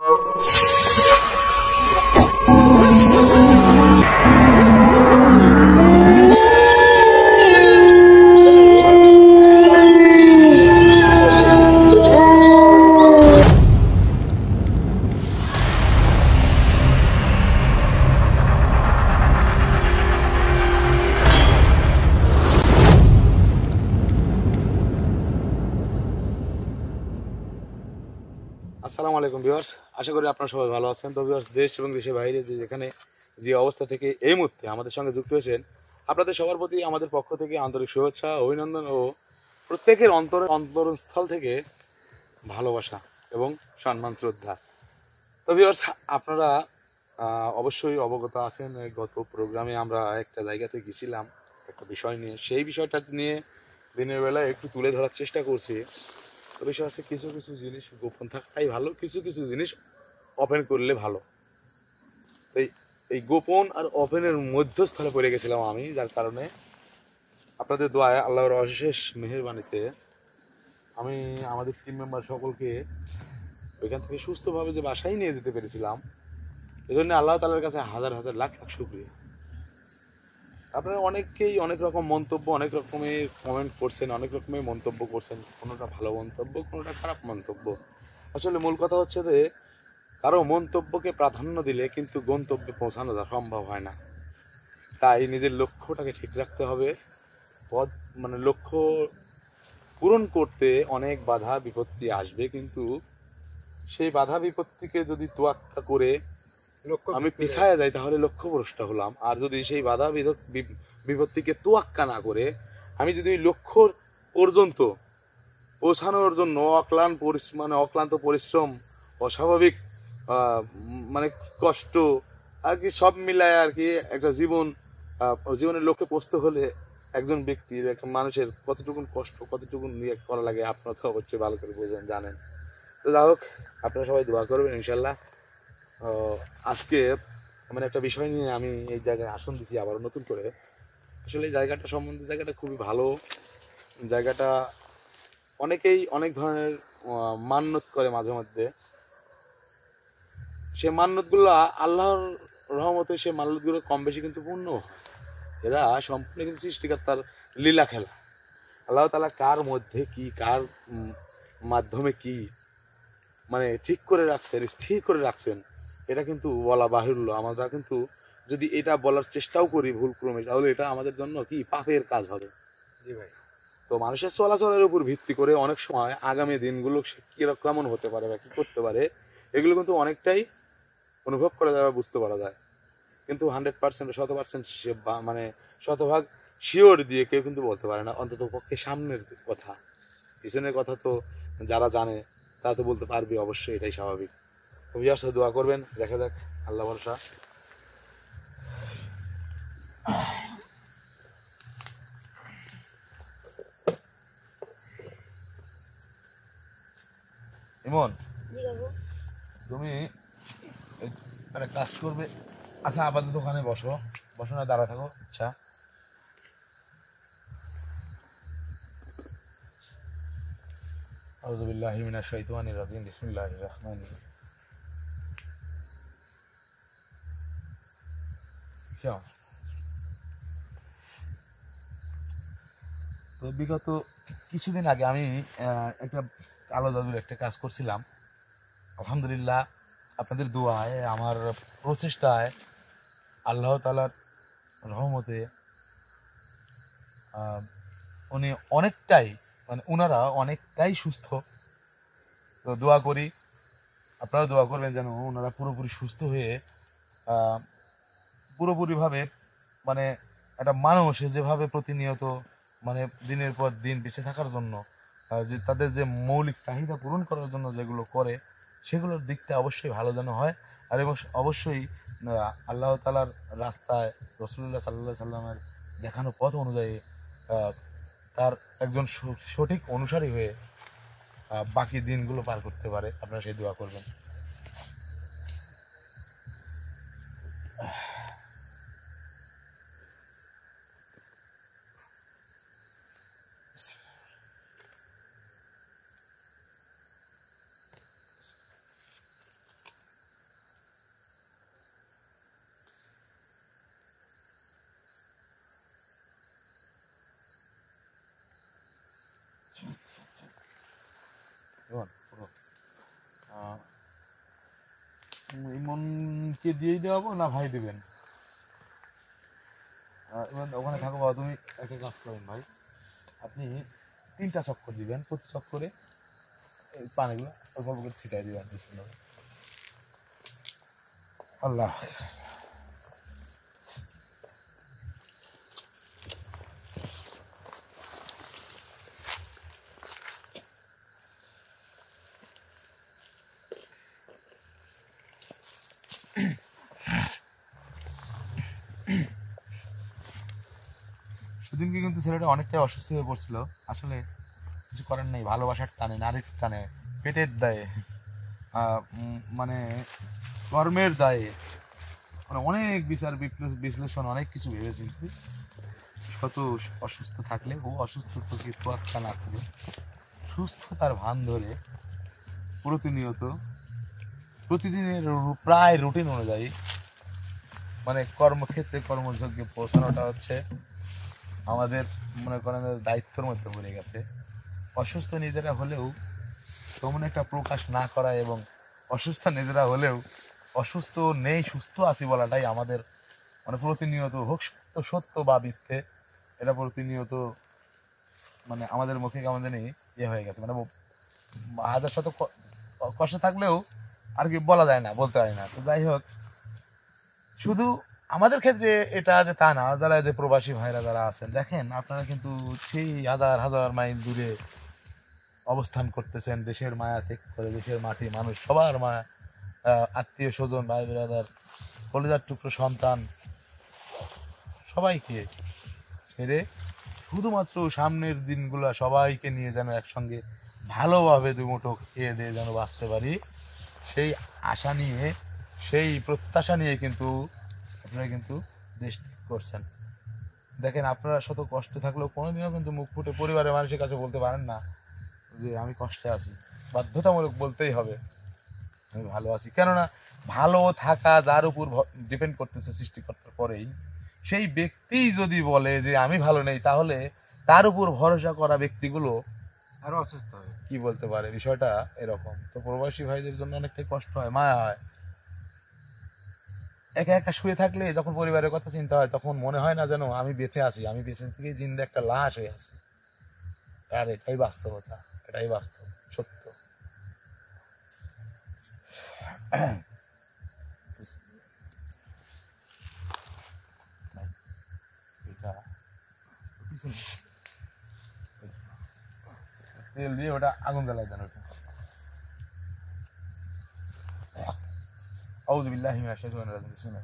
আসসালামু আলাইকুম ভিউয়ার্স, আশা করি আপনারা সবাই ভালো আছেন। তো ভিউয়ার্স, দেশ এবং দেশের বাইরে যেখানে যে অবস্থা থেকে এই মুহূর্তে আমাদের সঙ্গে যুক্ত হয়েছেন, আপনাদের সবার প্রতি আমাদের পক্ষ থেকে আন্তরিক শুভেচ্ছা, অভিনন্দন ও প্রত্যেকের অন্তরস্থল থেকে ভালোবাসা এবং সম্মান শ্রদ্ধা। তো ভিউয়ার্স, আপনারা অবশ্যই অবগত আছেন, গত প্রোগ্রামে আমরা একটা জায়গাতে গেছিলাম একটা বিষয় নিয়ে। সেই বিষয়টা নিয়ে দিনের বেলায় একটু তুলে ধরার চেষ্টা করছি। তো বিষয় আছে, কিছু কিছু জিনিস গোপন থাকাই ভালো, কিছু কিছু জিনিস ওপেন করলে ভালো। এই এই গোপন আর ওপেনের মধ্যস্থলে পড়ে গেছিলাম আমি, যার কারণে আপনাদের দোয়ায়, আল্লাহর অশেষ মেহেরবানিতে আমি আমাদের টিম মেম্বার সকলকে ওইখান থেকে সুস্থভাবে যে বাসায় নিয়ে যেতে পেরেছিলাম, এজন্য আল্লাহ তাআলার কাছে হাজার হাজার লাখ লাখ শুকরিয়া। আপনারা অনেকেই অনেক রকম মন্তব্য, অনেক রকমের কমেন্ট করছেন, অনেক রকমের মন্তব্য করছেন, কোনোটা ভালো মন্তব্য, কোনোটা খারাপ মন্তব্য। আসলে মূল কথা হচ্ছে যে কারো মন্তব্যকে প্রাধান্য দিলে কিন্তু গন্তব্যে পৌঁছানো সম্ভব হয় না। তাই নিজের লক্ষ্যটাকে ঠিক রাখতে হবে। পদ লক্ষ্য পূরণ করতে অনেক বাধা বিপত্তি আসবে, কিন্তু সেই বাধা বিপত্তিকে যদি তোয়াক্কা করে আমি পিছায়া যাই তাহলে লক্ষ্যভ্রষ্ট হলাম। আর যদি সেই বাধা বিপত্তিকে তোয়াক্কা না করে আমি যদি লক্ষ্য পর্যন্ত পৌঁছানোর জন্য অক্লান্ত পরিশ্রম, অস্বাভাবিক কষ্ট আর কি সব মিলায় আর কি একটা জীবনের লক্ষ্যে পৌঁছতে হলে একজন ব্যক্তির, একটা মানুষের কতটুকুন কষ্ট, কতটুকুন নিয়ে করা লাগে আপনারা তো অবশ্যই ভালো করে বোঝেন, জানেন। তো যাই হোক, আপনারা সবাই দোয়া করবেন ইনশাল্লাহ। আজকে একটা বিষয় নিয়ে আমি এই জায়গায় আসন দিছি আবার নতুন করে। আসলে এই জায়গাটা সম্বন্ধে, জায়গাটা খুবই ভালো। জায়গাটা অনেকেই অনেক ধরনের মান্যত করে মাঝে মধ্যে। সে মান্যতগুলো আল্লাহর রহমতে সে মান্যতগুলো কম বেশি কিন্তু পূর্ণ হয়। এরা সম্পূর্ণ কিন্তু সৃষ্টিকর্তার লীলা খেলা। আল্লাহ তাআলা কার মধ্যে কি, কার মাধ্যমে কি ঠিক করে রাখছেন, স্থির করে রাখছেন, এটা কিন্তু বলা বাহুল্য। আমরা কিন্তু যদি এটা বলার চেষ্টাও করি ভুলক্রমে, তাহলে এটা আমাদের জন্য কি পাপের কাজ হবে। জি ভাই। তো মানুষের চলাচলের উপর ভিত্তি করে অনেক সময় আগামী দিনগুলো কেমন হতে পারে বা কী করতে পারে, এগুলো কিন্তু অনেকটাই অনুভব করা যায় বা বুঝতে পারা যায়। কিন্তু 100% 100% শতভাগ শিওর দিয়ে কেউ কিন্তু বলতে পারে না। অন্তত পক্ষে সামনের কথা, পিছনের কথা তো যারা জানে তারা তো বলতে পারবে, অবশ্যই, এটাই স্বাভাবিক। তুমি আসলে দোয়া করবেন, দেখা যাক, আল্লাহ ভরসা। ইমন, তুমি কাজ করবে। আচ্ছা, আপাতত দোকানে বসো, বসো না দাঁড়া থাকো। আচ্ছা, আউযু বিল্লাহি মিনাশ শাইতানির রাজিম, বিসমিল্লাহির রহমানির রহিম। তো বিগত কিছুদিন আগে আমি একটা কালো জাদুর একটা কাজ করছিলাম। আলহামদুলিল্লাহ, আপনাদের দোয়ায়, আমার প্রচেষ্টায়, আল্লাহ তাআলার রহমতে উনি অনেকটাই ওনারা অনেকটাই সুস্থ। তো দোয়া করি, আপনারা দোয়া করবেন যেন ওনারা পুরোপুরি সুস্থ হয়ে পুরোপুরিভাবে একটা মানুষ যেভাবে প্রতিনিয়ত দিনের পর দিন বেঁচে থাকার জন্য যে তাদের যে মৌলিক চাহিদা পূরণ করার জন্য যেগুলো করে, সেগুলোর দিকটা অবশ্যই ভালো যেন হয়। আর এবং অবশ্যই আল্লাহ তাআলার রাস্তায়, রাসূলুল্লাহ সাল্লাল্লাহু আলাইহি সাল্লামের দেখানো পথ অনুযায়ী তার একজন সঠিক অনুসারী হয়ে বাকি দিনগুলো পার করতে পারে। আপনারা সেই দোয়া করবেন। দেখুন পুরো ইমনকে দিয়েই দেওয়াবো না ভাই দেবেন? এবার ওখানে থাকো বাবা, তুমি একটা কাজ করেন ভাই, আপনি 3টা চক্কর দিবেন, প্রতি চক্করে এই পানিগুলো অল্প অল্প করে ছিটাই দিবেন। আল্লাহ সেদিনকে কিন্তু ছেলেটা অনেকটাই অসুস্থ হয়ে পড়ছিল। আসলে কিছু করার নেই, ভালোবাসার টানে, নারীর টানে, পেটের দায়ে, মানে কর্মের দায়ে, মানে অনেক বিচার বিশ্লেষণ অনেক কিছু ভেবে চিন্তে শত অসুস্থ থাকলে ও অসুস্থ থেকে তোয়াক্কা না করে সুস্থতার ভান ধরে প্রতিদিনের প্রায় রুটিন অনুযায়ী মানে কর্মক্ষেত্রে কর্মযজ্ঞে পৌঁছানোটা হচ্ছে আমাদের মনে করেন দায়িত্বের মধ্যে পড়ে গেছে। অসুস্থ নিজেরা হলেও তেমন একটা প্রকাশ না করা এবং অসুস্থ নিজেরা হলেও অসুস্থ নেই সুস্থ আছি বলাটাই আমাদের মানে প্রতিনিয়ত হোক সত্য সত্য বা মিথ্যে, এটা প্রতিনিয়ত মানে আমাদের মুখে কেমন জানি ইয়ে হয়ে গেছে, মানে হাজার শত কষ্ট থাকলেও আর কি বলা যায় না, বলতে পারি না। তো যাই হোক, শুধু আমাদের ক্ষেত্রে এটা যে তা না, যারা যে প্রবাসী ভাইরা যারা আছেন, দেখেন আপনারা কিন্তু সেই হাজার হাজার মাইল দূরে অবস্থান করতেছেন, দেশের মায়া ত্যাগ করে, দেশের মাটি মানুষ সবার মায়া, আত্মীয় স্বজন ভাই ব্রাদার কলিজার টুকরো সন্তান সবাইকে ছেড়ে শুধুমাত্র সামনের দিনগুলো সবাইকে নিয়ে যেন একসঙ্গে ভালোভাবে দুমুঠো খেয়ে দিয়ে যেন বাঁচতে পারি, সেই আশা নিয়ে সেই প্রত্যাশা নিয়ে কিন্তু আপনারা কিন্তু দেশ করছেন। দেখেন আপনারা শত কষ্ট থাকলেও কোনোদিনও কিন্তু মুখ ফুটে পরিবারের মানুষের কাছে বলতে পারেন না যে আমি কষ্টে আছি, বাধ্যতামূলক বলতেই হবে আমি ভালো আছি। কেননা ভালো থাকা যার উপর ডিপেন্ড করতেছে সৃষ্টিকর্তার পরেই, সেই ব্যক্তি যদি বলে যে আমি ভালো নেই, তাহলে তার উপর ভরসা করা ব্যক্তিগুলো আরো অসুস্থ হয়। কি বলতে পারে, বিষয়টা এরকম। তো প্রবাসী ভাইদের জন্য অনেকটাই কষ্ট হয়, মায়া হয়। একা একা শুয়ে থাকলে যখন পরিবারের কথা চিন্তা হয়, তখন মনে হয় না যেন আমি বেঁচে আছি, আমি বেঁচে থেকে জিন্দা একটা লাশ হয়ে আছি। আর এটাই বাস্তবতা, এটাই বাস্তব সত্য। এটা তেল দিয়ে ওটা আগুন জ্বালাই দেন। ওটা আউযু বিল্লাহি মিনাশ শাইতানির রাজিম। বিসমিল্লাহ।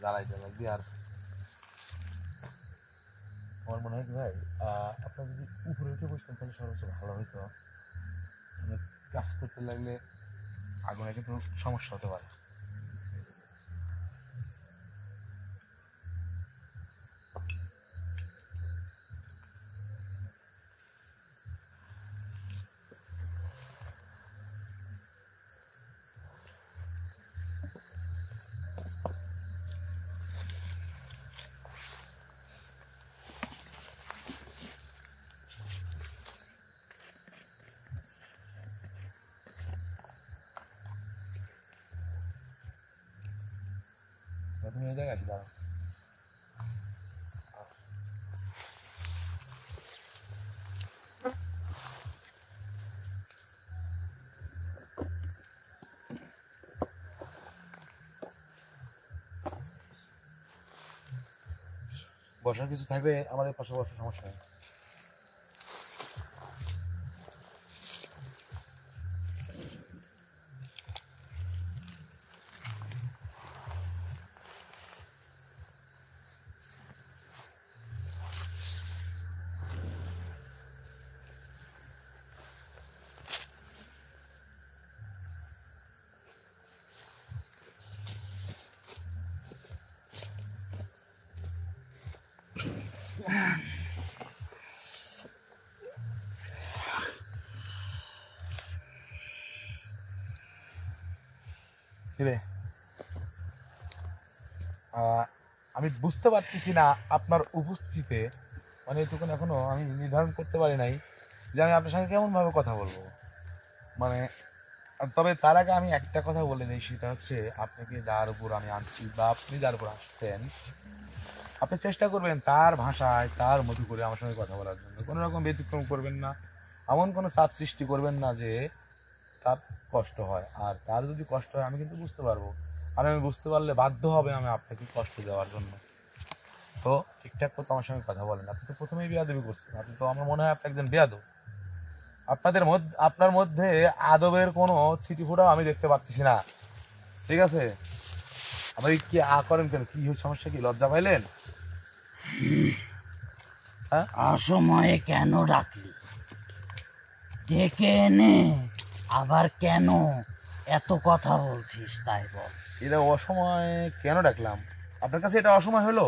জ্বালাইতে লাগবে। আর আমার মনে হয় কি ভাই, আপনার যদি উপরে উঠে বসতেন তাহলে সর্বোচ্চ ভালো হতো। মানে কাজ করতে লাগলে আগুনে কিন্তু সমস্যা হতে পারে। তুমি এই জায়গায় দাঁড়াও। বসার কিছু থাকবে আমাদের পাশে বসার সমস্যা নেই। আমি বুঝতে পারতেছি না আপনার উপস্থিতিতে, মানে এটুকুন এখনো আমি নির্ধারণ করতে পারি নাই যে আমি আপনার সঙ্গে কেমন ভাবে কথা বলবো। মানে তবে তার আগে আমি একটা কথা বলে দিই, সেটা হচ্ছে আপনাকে যার উপর আমি আনছি বা আপনি যার উপর আসছেন, আপনি চেষ্টা করবেন তার ভাষায় তার মতো করে আমার সঙ্গে কথা বলার জন্য। কোনো রকম ব্যতিক্রম করবেন না, এমন কোনো চাপ সৃষ্টি করবেন না যে তার কষ্ট হয়। আর তার যদি কষ্ট হয় আমি কিন্তু বুঝতে পারবো, আর আমি বুঝতে পারলে বাধ্য হবে আমি আপনাকে কষ্ট দেওয়ার জন্য। তো ঠিকঠাক মতো আমার সঙ্গে কথা বলেন। আপনি তো প্রথমেই বেয়াদবি করছেন, আপনি তো, আমার মনে হয় আপনি একজন বেয়াদব। আপনার মধ্যে আদবের কোনো ছিটি ফোঁটাও আমি দেখতে পাচ্ছি না, ঠিক আছে? আপনি কি করেন কেন? কি সমস্যা, কি লজ্জা পাইলেন? হ্যাঁ, অসময়ে কেন ডাকলি? ডেকে এনে আবার কেন এত কথা বলছিস তাই বল। এটা অসময় কেন ডাকলাম? আপনার কাছে এটা অসময় হলো?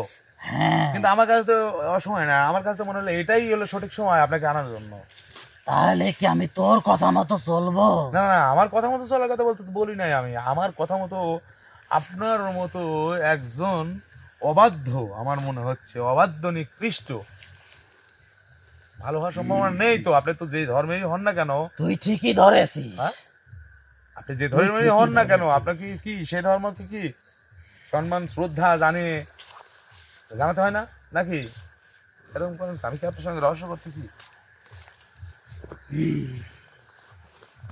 হ্যাঁ, কিন্তু আমার কাছে তো অসময় না, আমার কাছে তো মনে হলো এটাই হলো সঠিক সময় আপনাকে আনার জন্য। তাহলে কি আমি তোর কথা মতো চলবো? না না, আমার কথা মতো চলার কথা বলতে বলি নাই আমি। আমার কথা মতো আপনার মতো একজন অবাধ্য, আমার মনে হচ্ছে অবাধ্য নিকৃষ্ট ভালো হওয়ার সম্ভাবনা নেই। তো আপনি তো যে ধর্মেরই হন না কেন, তুই ঠিকই ধরেছিস। হ্যাঁ, আপনি যে ধর্মেরই হন না কেন, আপনার কি কি সেই ধর্মকে কি সম্মান শ্রদ্ধা জানাতে হয় না নাকি? এরকম করেন, আমি কি আপনার সঙ্গে রহস্য করতেছি?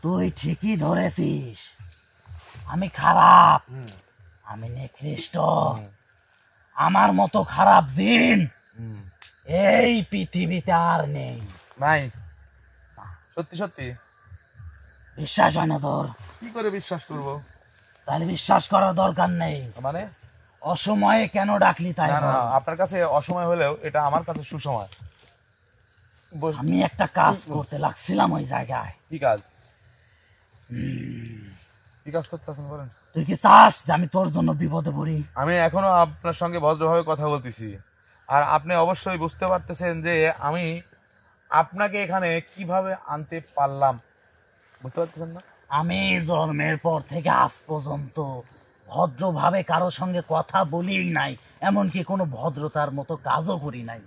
তুই ঠিকই ধরেছিস, আমি খারাপ, আমি নিকৃষ্ট। আমার মতো খারাপ জিন এই পৃথিবীতে আর নেই। নাই? সত্যি সত্যি বিশ্বাস হয় না তোর? কি করে বিশ্বাস করব? তাহলে বিশ্বাস করার দরকার নেই। মানে অসময়ে কেন ডাকলি তাই না না, বল। আপনার কাছে অসময় হলেও এটা আমার কাছে সুসময়। আমি একটা কাজ করতে লাগছিলাম ওই জায়গায়। কি কাজ? কি কাজ করতেছেন বলেন? তুই কি চাস যে আমি তোর জন্য বিপদে পড়ি? আমি এখনো আপনার সঙ্গে ভদ্রভাবে কথা বলতেছি, আর আপনি অবশ্যই বুঝতে পারতেছেন যে আমি আপনাকে এখানে কিভাবে আনতে পারলাম, বুঝতে পারতেছেন না? আমি জন্মের পর থেকে আজ পর্যন্ত ভদ্রভাবে কারোর সঙ্গে কথা বলিই নাই, এমনকি কোনো ভদ্রতার মতো কাজও করি নাই।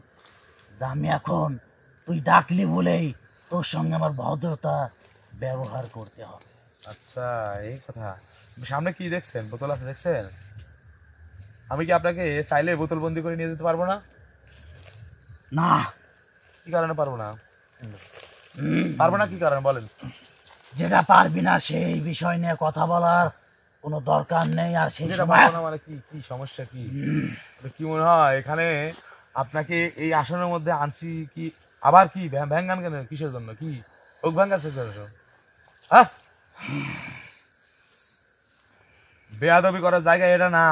যে আমি এখন তুই ডাকলি বলেই তোর সঙ্গে আমার ভদ্রতা ব্যবহার করতে হবে। আচ্ছা, এই কথা। সামনে কি দেখছেন? বোতল আছে দেখছেন? আমি কি আপনাকে চাইলে বোতল বন্দি করে নিয়ে যেতে পারবো না? না। কি কারণে পারবো না? পারবো না কি কারণে বলেন? যেটা পারবি না সেই বিষয় নিয়ে কথা বলার কোনো দরকার নেই। আর সেই যেটা সময় পারবো না মানে কি? কি সমস্যা কি? কি মনে হয় এখানে আপনাকে এই আসনের মধ্যে আনছি কি আবার কি ভ্যাঙ্গান কেন? কিসের জন্য? কি ওক ভ্যাঙ্গাছে কেন? হ্যাঁ, বেয়াদবি করার জায়গা এটা না।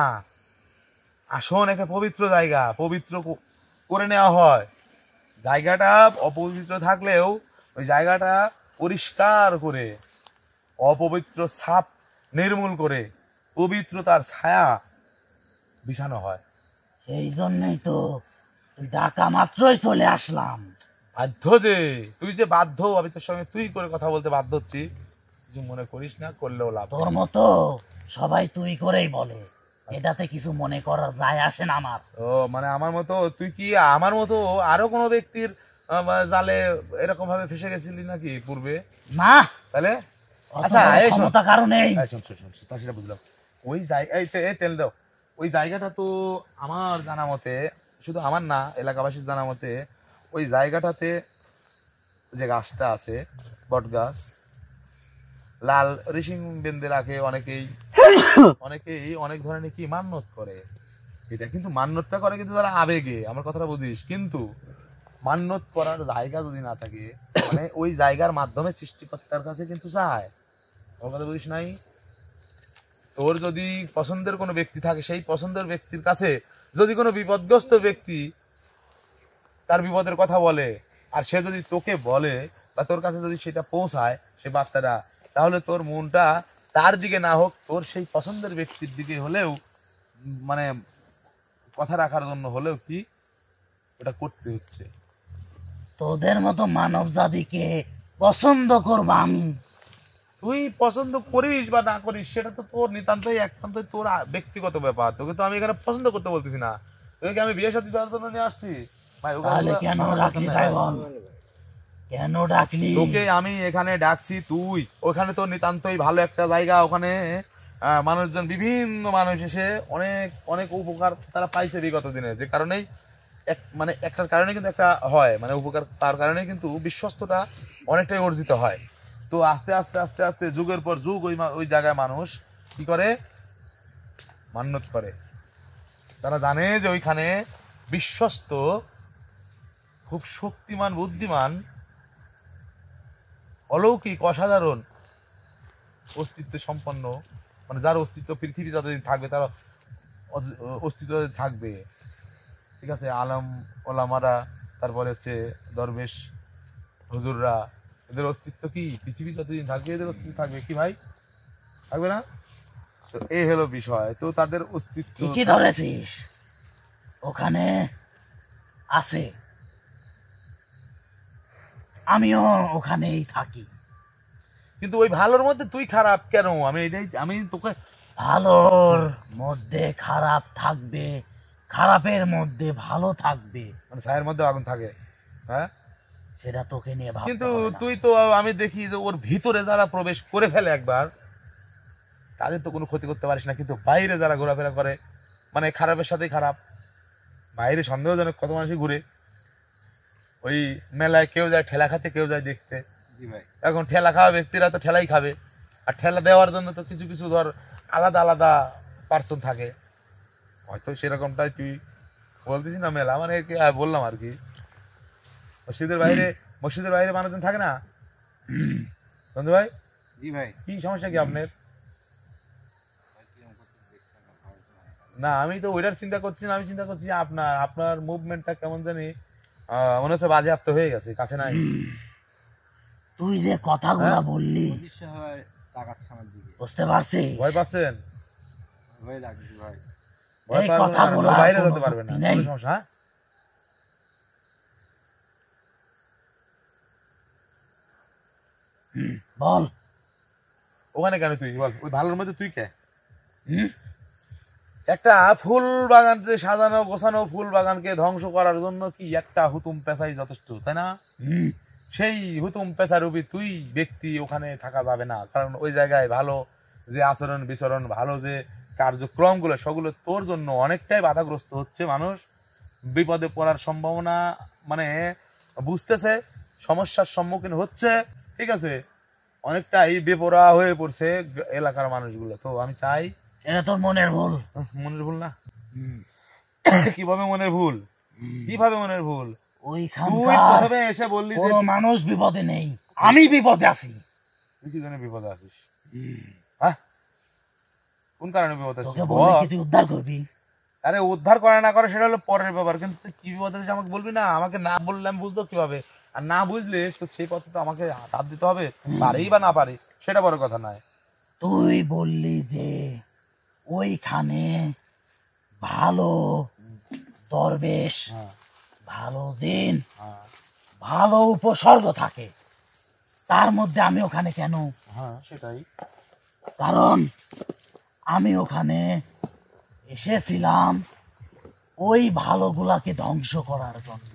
আসন একটা পবিত্র জায়গা, পবিত্র করে নেওয়া হয়। জায়গাটা অপবিত্র থাকলেও ওই জায়গাটা পরিষ্কার করে অপবিত্র ছাপ নির্মূল করে পবিত্রতার ছায়া বিছানো হয়। এই জন্যই তো তুই ডাকা মাত্রই চলে আসলাম। বাধ্য যে তুই যে বাধ্য, আমি তোর সঙ্গে তুই করে কথা বলতে বাধ্য হচ্ছি, কিছু মনে করিস না, করলেও লাভ তোর নেই। মতো সবাই তুই করেই বলে, এটাতে কিছু মনে করা যায় আসে না আমার। ও মানে আমার মতো তুই কি আমার মতো আরো কোনো ব্যক্তির জালে এরকম ভাবে ফেসে গেছিলি নাকি পূর্বে? না, তাহলে অত আচ্ছা, বড় এই শোন। ক্ষমতা কারণেই। শোন শোন শোন, তা সেটা বুঝলাম। ওই জায়গা এই তেল দাও। ওই জায়গাটা তো আমার জানা মতে, শুধু আমার না এলাকাবাসীর জানা মতে, ওই জায়গাটাতে যে গাছটা আছে বট গাছ, লাল ঋষিং বেঁধে রাখে অনেকেই, অনেকেই অনেক ধরনের কি মান্যত করে। এটা কিন্তু মান্যতটা করে কিন্তু তারা আবেগে, আমার কথাটা বুঝিস। কিন্তু মান্যত করার জায়গা যদি না থাকে, মানে ওই জায়গার মাধ্যমে সৃষ্টিকর্তার কাছে কিন্তু চায়, আমার কথা বুঝিস নাই? তোর যদি পছন্দের কোনো ব্যক্তি থাকে, সেই পছন্দের ব্যক্তির কাছে যদি কোনো বিপদগ্রস্ত ব্যক্তি তার বিপদের কথা বলে, আর সে যদি তোকে বলে বা তোর কাছে যদি সেটা পৌঁছায় সে বার্তাটা, তাহলে তোর মনটা তার দিকে না হোক, তোর সেই পছন্দের ব্যক্তির দিকে হলেও, মানে কথা রাখার জন্য হলেও কি ওটা করতে হচ্ছে। তোদের মতো মানব জাতিকে পছন্দ করব আমি? তুই পছন্দ করিস বা না করিস সেটা তো তোর নিতান্তই একান্তই তোর ব্যক্তিগত ব্যাপার। তোকে তো আমি এখানে পছন্দ করতে বলতেছি না, তোকে আমি বিয়ে সাথে দেওয়ার জন্য নিয়ে আসছি ভাই। তাহলে কেন ডাকলি তাই বল, কেন ডাকলি? তোকে আমি এখানে ডাকছি, তুই ওখানে তো নিতান্তই ভালো একটা জায়গা, ওখানে মানুষজন বিভিন্ন মানুষ এসে অনেক অনেক উপকার তারা পাইছে বিগত দিনে, যে কারণেই মানে একটার কারণে কিন্তু একটা হয়, মানে উপকার তার কারণে কিন্তু বিশ্বস্ততা অনেকটাই অর্জিত হয়। তো আস্তে আস্তে আস্তে আস্তে যুগের পর যুগ ওই জায়গায় মানুষ কি করে, মান্যত করে। তারা জানে যে ওইখানে বিশ্বস্ত, খুব শক্তিমান, বুদ্ধিমান, অলৌকিক, অসাধারণ অস্তিত্ব সম্পন্ন, মানে যার অস্তিত্ব পৃথিবী যতদিন থাকবে তার অস্তিত্ব থাকবে, ঠিক আছে, আলম ওলামারা, তারপরে হচ্ছে দরবেশ হুজুররা, এদের অস্তিত্ব কি পৃথিবী যতদিন থাকবে এদের অস্তিত্ব থাকবে, কি ভাই থাকবে না? তো এই হলো বিষয়। তো তাদের অস্তিত্ব ঠিকই ধরেছিস, ওখানে আছে, আমিও ওখানেই থাকি। কিন্তু ওই ভালোর মধ্যে তুই খারাপ কেন? আমি এটাই, আমি তোকে, ভালোর মধ্যে খারাপ থাকবে, খারাপের মধ্যে ভালো থাকবে, মানে ছায়ের মধ্যে আগুন থাকে, হ্যাঁ, সেটা তোকে নিয়ে ভাবতে কিন্তু হবে না। তুই তো, আমি দেখি যে ওর ভিতরে যারা প্রবেশ করে ফেলে একবার, তাদের তো কোনো ক্ষতি করতে পারিস না, কিন্তু বাইরে যারা ঘোরাফেরা করে, মানে খারাপের সাথেই খারাপ, বাইরে সন্দেহজনক কত মানুষই ঘুরে। ওই মেলায় কেউ যায় ঠেলা খাতে, কেউ যায় দেখতে। এখন ঠেলা খাওয়া ব্যক্তিরা তো ঠেলাই খাবে, আর ঠেলা দেওয়ার জন্য তো কিছু কিছু ধর আলাদা আলাদা পার্সন থাকে, হয়তো সেরকমটাই তুই বলতেছিস না। মেলা মানে কি বললাম আর কি, মসজিদের বাইরে মানুষজন থাকে না বন্ধু ভাই? জি ভাই। কি সমস্যা কি আপনার? না আমি তো ওইটার চিন্তা করছি না, আমি চিন্তা করছি আপনার মুভমেন্টটা কেমন জানি মনে হচ্ছে বাজেয়াপ্ত হয়ে গেছে, কাছে নাই। তুই যে কথাগুলো হ্যাঁ? বললি তাকাচ্ছে আমার দিকে, বুঝতে পারছি, ভয় পাচ্ছেন? ভয় লাগছে ভাই। ভয় এই পাবেন না, কথাগুলো ও বাইরে কোনো যেতে পারবে না, যুক্তি নেই। কোনো সমস্যা? হ্যাঁ? বল। ওখানে কেন তুই বল, ওই ভালোর মধ্যে তুই কে? হুম? একটা ফুল বাগান, সাজানো গোছানো ফুল বাগানকে ধ্বংস করার জন্য কি একটা হুতুম পেশাই যথেষ্ট, তাই না? হুম, সেই হুতুম পেশারূপী তুই ব্যক্তি ওখানে থাকা যাবে না, কারণ ওই জায়গায় ভালো যে আচরণ বিচরণ, ভালো যে কার্যক্রমগুলো, সেগুলো তোর জন্য অনেকটাই বাধাগ্রস্ত হচ্ছে। মানুষ বিপদে পড়ার সম্ভাবনা, মানে বুঝতেছে, সমস্যার সম্মুখীন হচ্ছে, ঠিক আছে, অনেকটাই বেপরোয়া হয়ে পড়ছে এলাকার মানুষগুলো। তো আমি চাই, এটা তোর মনের ভুল। মনের ভুল না? কিভাবে মনের ভুল? কিভাবে মনের ভুল? তুই ওইখানকার প্রথমে এসে বললি যে কোনো মানুষ বিপদে নেই, আমি বিপদে আছি। তুই কি জন্য বিপদে আছিস? হ্যাঁ, কোন কারণে বিপদে তোকে আছিস বললে বল। কি তুই উদ্ধার করবি? আরে উদ্ধার করে না করে সেটা হলো পরের ব্যাপার, কিন্তু তুই কি বিপদে আছিস আমাকে বলবি না? আমাকে না বললে আমি বুঝবো কিভাবে? আর না বুঝলে তো সেই পথে তো আমাকে হাত দিতে হবে, পারেই বা না পারি সেটা বড় কথা নয়। তুই বললি যে ওইখানে ভালো দরবেশ, হ্যাঁ ভালো জিন, হ্যাঁ ভালো উপসর্গ থাকে, তার মধ্যে আমি ওখানে কেন? হ্যাঁ সেটাই। কারণ আমি ওখানে এসেছিলাম ওই ভালোগুলাকে ধ্বংস করার জন্য,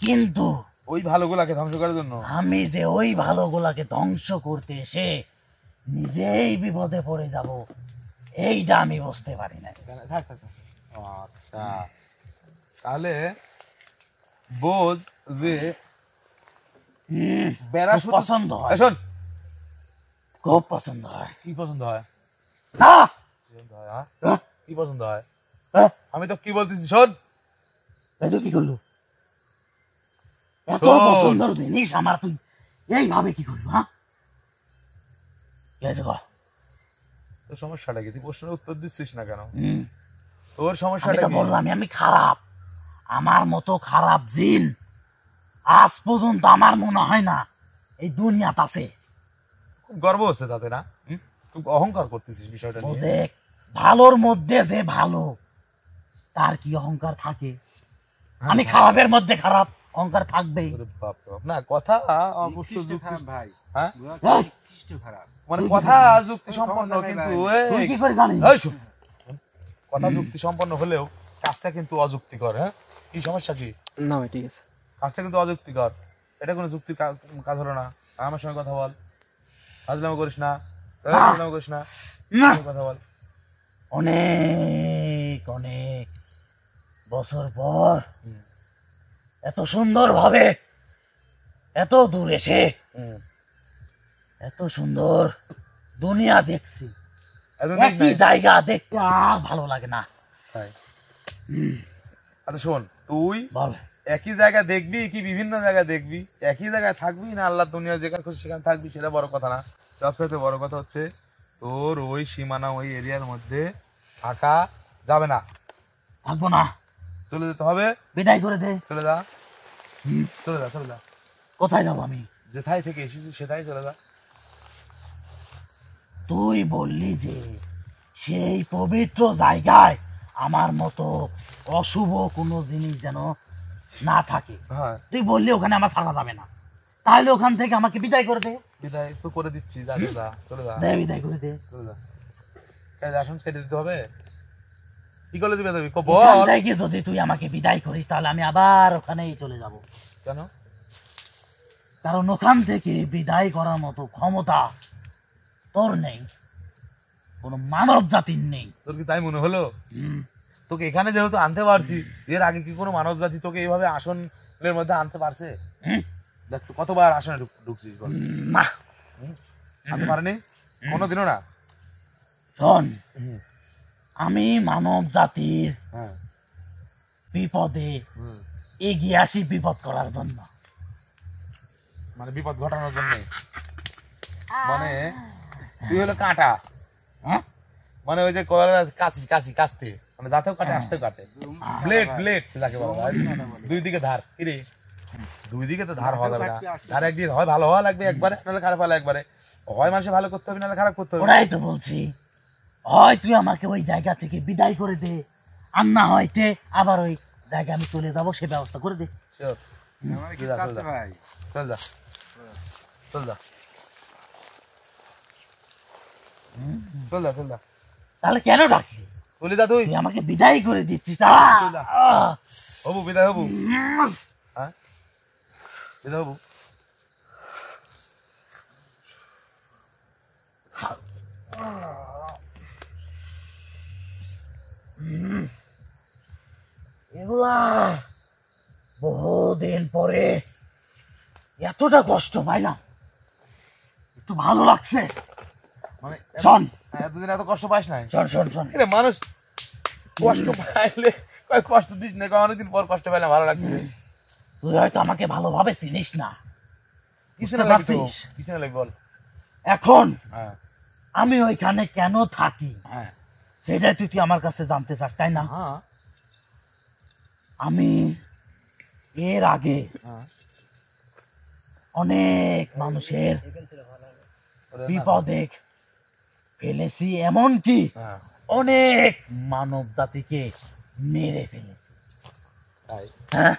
কিন্তু ওই ভালোগুলাকে ধ্বংস করার জন্য? আমি যে ওই ভালোগুলাকে ধ্বংস করতে এসে নিজেই বিপদে পড়ে যাব এইটা আমি বুঝতে পারি না। থাক থাক থাক। ও আচ্ছা, তাহলে বোঝ যে বেড়া খুব পছন্দ হয়, শোন, খুব পছন্দ হয়। কি পছন্দ হয়? আহ! পছন্দ হয়, কি পছন্দ হয়? আহ! আমি তো কি বলতেছি শোন। এই তো কি করলো? এত শোন। পছন্দের জিনিস আমার তুই এইভাবে কি করলো? হ্যাঁ, কি হয়েছে কও? তোর সমস্যাটা কি? তুই প্রশ্নের উত্তর দিচ্ছিস না কেন? হুম, তোর আমি সমস্যাটা তো কি? বললাম আমি খারাপ। আমার মতো খারাপ জিন আজ পর্যন্ত আমার মনে হয় না এই দুনিয়াতে আছে। খুব গর্ব হচ্ছে তাতে না? খুব অহংকার করতেছিস বিষয়টা নিয়ে। বুঝে, ভালোর মধ্যে যে ভালো তার কি অহংকার থাকে? আমি খারাপের মধ্যে খারাপ, অহংকার থাকবেই। ওরে বাপ রে বাপ। না কথা অবশ্য নিকৃষ্ট যুক্তি, খারাপ ভাই। হ্যাঁ বুঝা যাচ্ছে নিকৃষ্ট খারাপ। মানে তুই কি কথা জানিস? যুক্তি সম্পন্ন, তুই কিন্তু তুই এই কি করে জানিস? এই শোন, কথা যুক্তি সম্পন্ন হলেও কাজটা কিন্তু অযুক্তিকর। হ্যাঁ, কি সমস্যা কি? না ভাই ঠিক আছে। কাজটা কিন্তু অযুক্তিকর। এটা কোনো যুক্তির কাজ হলো না। আমার সঙ্গে কথা বল, ফাজলামো করিস না, ফাজলামো করিস না, না, কথা বল। অনেক অনেক বছর পর হুম। এত সুন্দর ভাবে এত দূর এসে এত সুন্দর দুনিয়া দেখছি। একদম দেখিস একই নাই? জায়গা দেখতে আর ভালো লাগে না। তাই। আচ্ছা শোন, তুই বল, একই জায়গা দেখবি কি বিভিন্ন জায়গা দেখবি? একই জায়গায় থাকবি না আল্লাহ দুনিয়া যেখানে খুশি সেখানে থাকবি, সেটা বড় কথা না। সবচাইতে বড় কথা হচ্ছে তোর ওই সীমানা, ওই এরিয়ার মধ্যে থাকা যাবে না। থাকবো না, চলে যেতে হবে। বিদায় করে দে। চলে যা, হুম, চলে যা, চলে যা। কোথায় যাবো আমি? যেথায় থেকে এসেছিস সেটাই চলে যা। তুই বললি যে সেই পবিত্র জায়গায় আমার মতো অশুভ কোনো জিনিস যেন না থাকে। হ্যাঁ, তুই বললি ওখানে আমার থাকা যাবে না, তাহলে ওখান থেকে আমাকে বিদায় করে দে। বিদায় তো করে দিচ্ছি, যা চলে যা, চলে যা, দে, বিদায় করে দে। চলে যা। আসন কেটে দিতে হবে? কি করলে দিবে তুমি? এখান বল। থেকে যদি তুই আমাকে বিদায় করিস তাহলে আমি আবার ওখানেই চলে যাব, কেন? কারণ ওখান থেকে বিদায় করার মতো ক্ষমতা তোর নেই, কোনো মানব জাতির নেই। তোর কি তাই মনে হলো? হুম, তোকে এখানে যেহেতু আনতে পারছি, এর আগে কি কোনো মানব জাতি তোকে এইভাবে আসনের মধ্যে আনতে পারছে? হুম, দেখ তো কতবার আসনে ঢুকছিস বল? না। আনতে পারেনি কোনোদিনও না। শোন, আমি মানব জাতির হ্যাঁ, বিপদে এগিয়ে আসি বিপদ করার জন্য। মানে বিপদ ঘটানোর জন্য। মানে তুই হলো কাঁটা, হ্যাঁ, মানে ওই যে কাশি কাশি কাশতে, মানে যাতেও কাটে আসতেও কাটে। ব্লেড ব্লেড যাকে বলা হয়, দুই দিকে ধার। কি রে, দুই দিকে তো ধার হওয়া যাবে না। ধার একদিকে হয় ভালো হওয়া লাগবে একবারে, নাহলে খারাপ হওয়া একবারে। হয় মানুষে ভালো করতে হবে, নাহলে খারাপ করতে হবে। ওরাই তো বলছি, হয় তুই আমাকে ওই জায়গা থেকে বিদায় করে দে, আর না হয়তে আবার ওই জায়গা আমি চলে যাব, সে ব্যবস্থা করে দে। Sure. আমার কি চল যা, চল চাচ্ছে যা। ভাই? চল যা, চল যা, চল যা, চল যা। তাহলে কেন ডাকছি? চলে যা তুই। তুই আমাকে বিদায় করে দিচ্ছিস। হবু বিদায় হবু, হ্যাঁ বিদায় হবু। এগুলা বহুদিন পরে এতটা কষ্ট পাইলাম, একটু ভালো লাগছে। মানে শোন, এতদিন এত কষ্ট পাস নাই? শোন, শোন, শোন, এরে মানুষ কষ্ট পাইলে কয় কষ্ট দিস না, কয় অনেকদিন পর কষ্ট পাইলে ভালো লাগছে। তুই হয়তো আমাকে ভালোভাবে চিনিস না। কিছু বুঝতে না লাগবে তো, পারছিস? কিছু না লাগবে বল। এখন হ্যাঁ আমি ওইখানে কেন থাকি হ্যাঁ সেটাই তুই আমার কাছে জানতে চাস, তাই না? হ্যাঁ আমি এর আগে হ্যাঁ। অনেক মানুষের ওরে না, বিপদে ফেলেছি, এমনকি হ্যাঁ অনেক মানব জাতিকে মেরে ফেলেছি। তাই হ্যাঁ,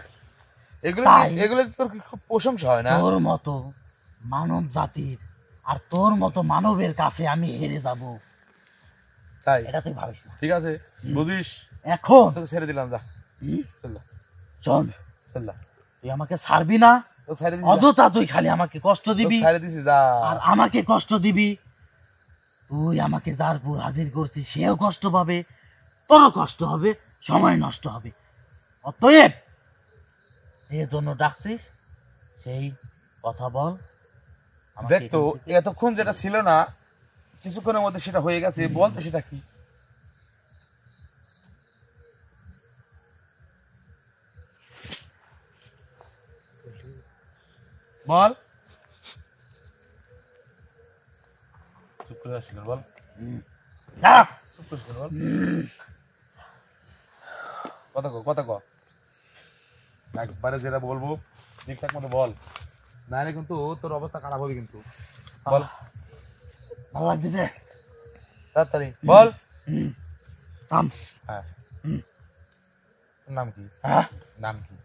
এগুলো তাই। এগুলো তোর কি খুব প্রশংসা হয় না? তোর মতো মানব জাতির আর তোর মতো মানবের কাছে আমি হেরে যাব, তাই এটা তুই ভাবিস না। ঠিক আছে, বুঝিস, এখন তোকে ছেড়ে দিলাম, যা হুম, চল যা, শোন, চল যা, তুই আমাকে ছাড়বি না, তোকে ছেড়ে দিছি, যা। অযথা তুই খালি আমাকে কষ্ট দিবি তোকে ছেড়ে দিছি, যা। আর আমাকে কষ্ট দিবি। তুই আমাকে যার উপর হাজির করছিস সেও কষ্ট পাবে, তোরও কষ্ট হবে, সময় নষ্ট হবে। অতএব যে জন্য ডাকছিস সেই কথা বল। আমাকে দেখ তো, এখান থেকে- এতক্ষণ যেটা ছিল না, কিছুক্ষণের মধ্যে সেটা হয়ে গেছে, বল তো সেটা কি? বল, চুপ করে আসিস না, বল, দাঁড়া। চুপ করে আসিস না, বল, কথা কো, কথা কো, একবারে যেটা বলবো ঠিকঠাক মতো বল, নাহলে কিন্তু তোর অবস্থা খারাপ হবে কিন্তু। বল ভালো লাগতেছে। তাড়াতাড়ি বল। থাম। হ্যাঁ, হুম। তোর নাম কি? হ্যাঁ, নাম কি?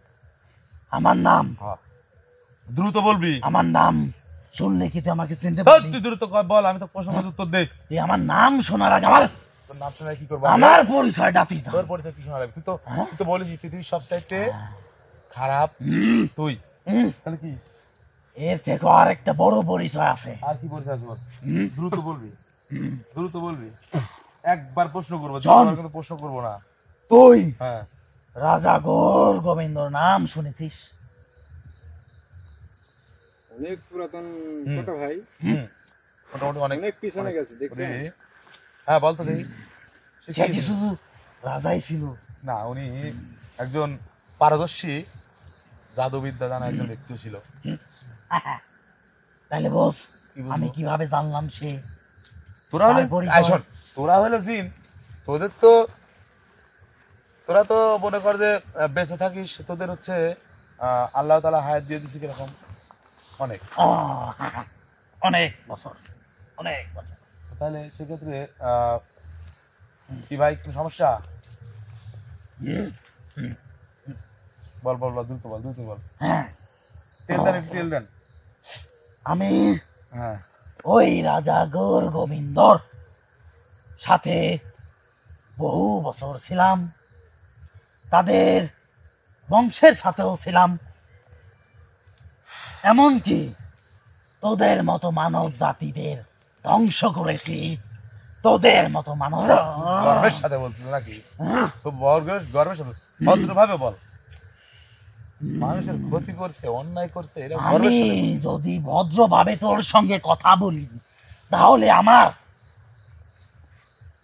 আমার নাম, হ্যাঁ, দ্রুত বলবি। আমার নাম শুনলে কি তুই আমাকে চিনতে ধর, পারবি? তুই দ্রুত কর, বল, আমি তো প্রশ্ন করছি, উত্তর দে। তুই আমার নাম শোনার আগে আমার তোর নাম শুনে কি করবো? আমার পরিচয়টা তুই জান। তোর পরিচয় কি শোনা লাগবে? তুই তো হ্যাঁ? তুই তো বলিস পৃথিবীর সব চাইতে খারাপ তুই, হুম, তাহলে কি এর থেকে আর একটা বড় পরিচয় আছে। আর কি পরিচয় আছে বল? হুম, দ্রুত বলবি, হুম। দ্রুত বলবি, একবার প্রশ্ন করবো, জন। যতবার কিন্তু প্রশ্ন করবো না। তুই হ্যাঁ, রাজা গোর গোবিন্দর নাম শুনেছিস? অনেক পুরাতন হুম। কথা ভাই, হুম, মোটামুটি অনেক অনেক পিছনে গেছে দেখছেন। ওরে, হ্যাঁ বল তো দেখি। সে সে কি কি ছিল? শুধু রাজাই ছিল? না, উনি একজন পারদর্শী জাদুবিদ্যা জানা একজন ব্যক্তি ছিল। তাহলে বস, কি বলবো? আমি কিভাবে জানলাম সে? তোরা হলে তার পরিচয়? আয় শোন, তোরা হলো জিন, তোদের তো তোরা তো মনে কর যে বেঁচে থাকিস, তোদের হচ্ছে আল্লাহ তাআলা হায়াত দিয়ে দিছে কিরকম অনেক। অনেক বছর, অনেক বছর। তাহলে সেক্ষেত্রে কি ভাই কোনো সমস্যা? বল বল বল, দ্রুত বল, দ্রুত বল, হ্যাঁ, তেল দেন, একটু তেল দেন। আমি হ্যাঁ, ওই রাজা গৌর গোবিন্দর সাথে বহু বছর ছিলাম, তাদের বংশের সাথেও ছিলাম, এমনকি তোদের মতো মানব জাতিদের ধ্বংস করেছি। তোদের মতো মানব গর্বের সাথে বলছিস নাকি? খুব গর্বের সাথে, ভদ্রভাবে বল। মানুষের ক্ষতি করছে, অন্যায় করছে, এটা গর্বের আমি সাথে বল। যদি ভদ্রভাবে তোর সঙ্গে কথা বলি তাহলে আমার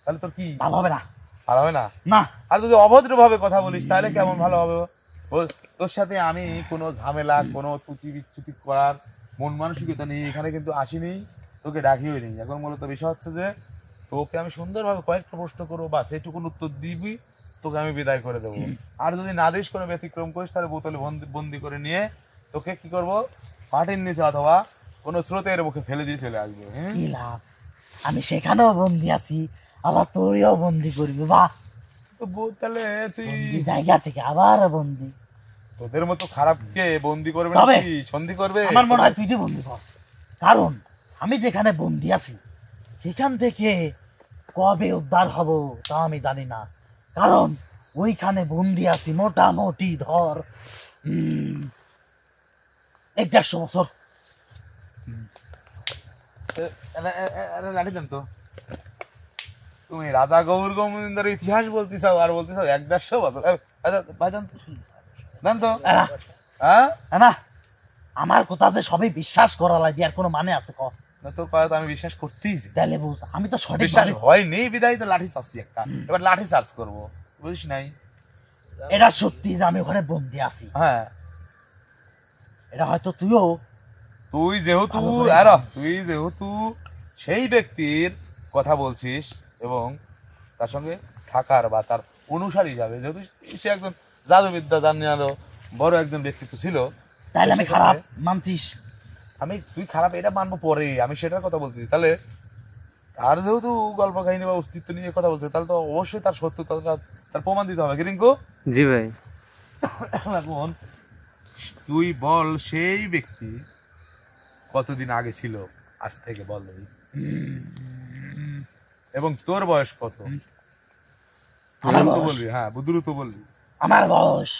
তাহলে তোর কি ভালো হবে না। ভালো হবে না? না, আর যদি অভদ্র ভাবে কথা বলিস তাহলে কেমন ভালো হবে? বল, তোর সাথে আমি কোনো ঝামেলা, কোনো ত্রুটি বিচ্যুতি করার মন মানসিকতা নেই, এখানে কিন্তু আসিনি, তোকে ডাকিও নি। এখন মূলত বিষয় হচ্ছে যে তোকে আমি সুন্দরভাবে কয়েকটা প্রশ্ন করবো, বা সেটুকুন উত্তর দিবি, তোকে আমি বিদায় করে দেবো। আর যদি না দিস, কোনো ব্যতিক্রম করিস, তাহলে বোতলে বন্দি করে নিয়ে তোকে কি করবো, মাটির নিচে অথবা কোনো স্রোতের মুখে ফেলে দিয়ে চলে আসবে। হ্যাঁ, কি লাভ? আমি সেখানেও বন্দি আছি, আবার তোরও বন্দি করবি। বাহ, তো তাহলে তুই বন্দি জায়গা থেকে আবার বন্দি। তোদের মতো খারাপকে বন্দি করবে তবে নাকি সন্ধি করবে? আমার মনে হয় তুই তো বন্দি কর, কারণ আমি যেখানে বন্দি আছি সেখান থেকে কবে উদ্ধার হব তা আমি জানি না, কারণ ওইখানে বন্দি আছি মোটামুটি ধর 1-150 বছর। লাঠি দেন তো। তুমি রাজা গৌর গোবিন্দের ইতিহাস বলতে চাও আর বলতে চাও 1-150 বছর? ভাই দেন তো, দেন তো। এরা, হ্যাঁ, না, আমার কথা যে সবাই বিশ্বাস করা লাগবে আর কোনো মানে আছে? ক না, তোর কথা তো আমি বিশ্বাস করতেইছি। তাহলে বুঝ, আমি তো সঠিক বিশ্বাস হয়নি বিদায় তো লাঠি চাচ্ছি একটা, এবার লাঠি চার্জ করবো, বুঝিস নাই? এটা সত্যি যে আমি ওখানে বন্দি আছি, হ্যাঁ, এটা হয়তো তুইও তুই যেহেতু ভালো করে তুই যেহেতু সেই ব্যক্তির কথা বলছিস এবং তার সঙ্গে থাকার বা তার অনুসারী হিসাবে, যেহেতু সে একজন জাদুবিদ্যা জানিয়ারও বড় একজন ব্যক্তিত্ব ছিল, তাহলে আমি সেক্ষেত্রে খারাপ মানছিস? তুই খারাপ এটা মানবো পরে, আমি সেটার কথা বলছি। তাহলে আর যেহেতু গল্প কাহিনী বা অস্তিত্ব নিয়ে কথা বলছে, তাহলে তো অবশ্যই তার সত্যতা তার প্রমাণ দিতে হবে কি রিঙ্কু? জি ভাই। এখন তুই বল সেই ব্যক্তি কতদিন আগে ছিল আজ থেকে, বল দেখি। এবং তোর বয়স কত? আমার দ্রুত বয়স? বলবি, হ্যাঁ দ্রুত বলবি, আমার বয়স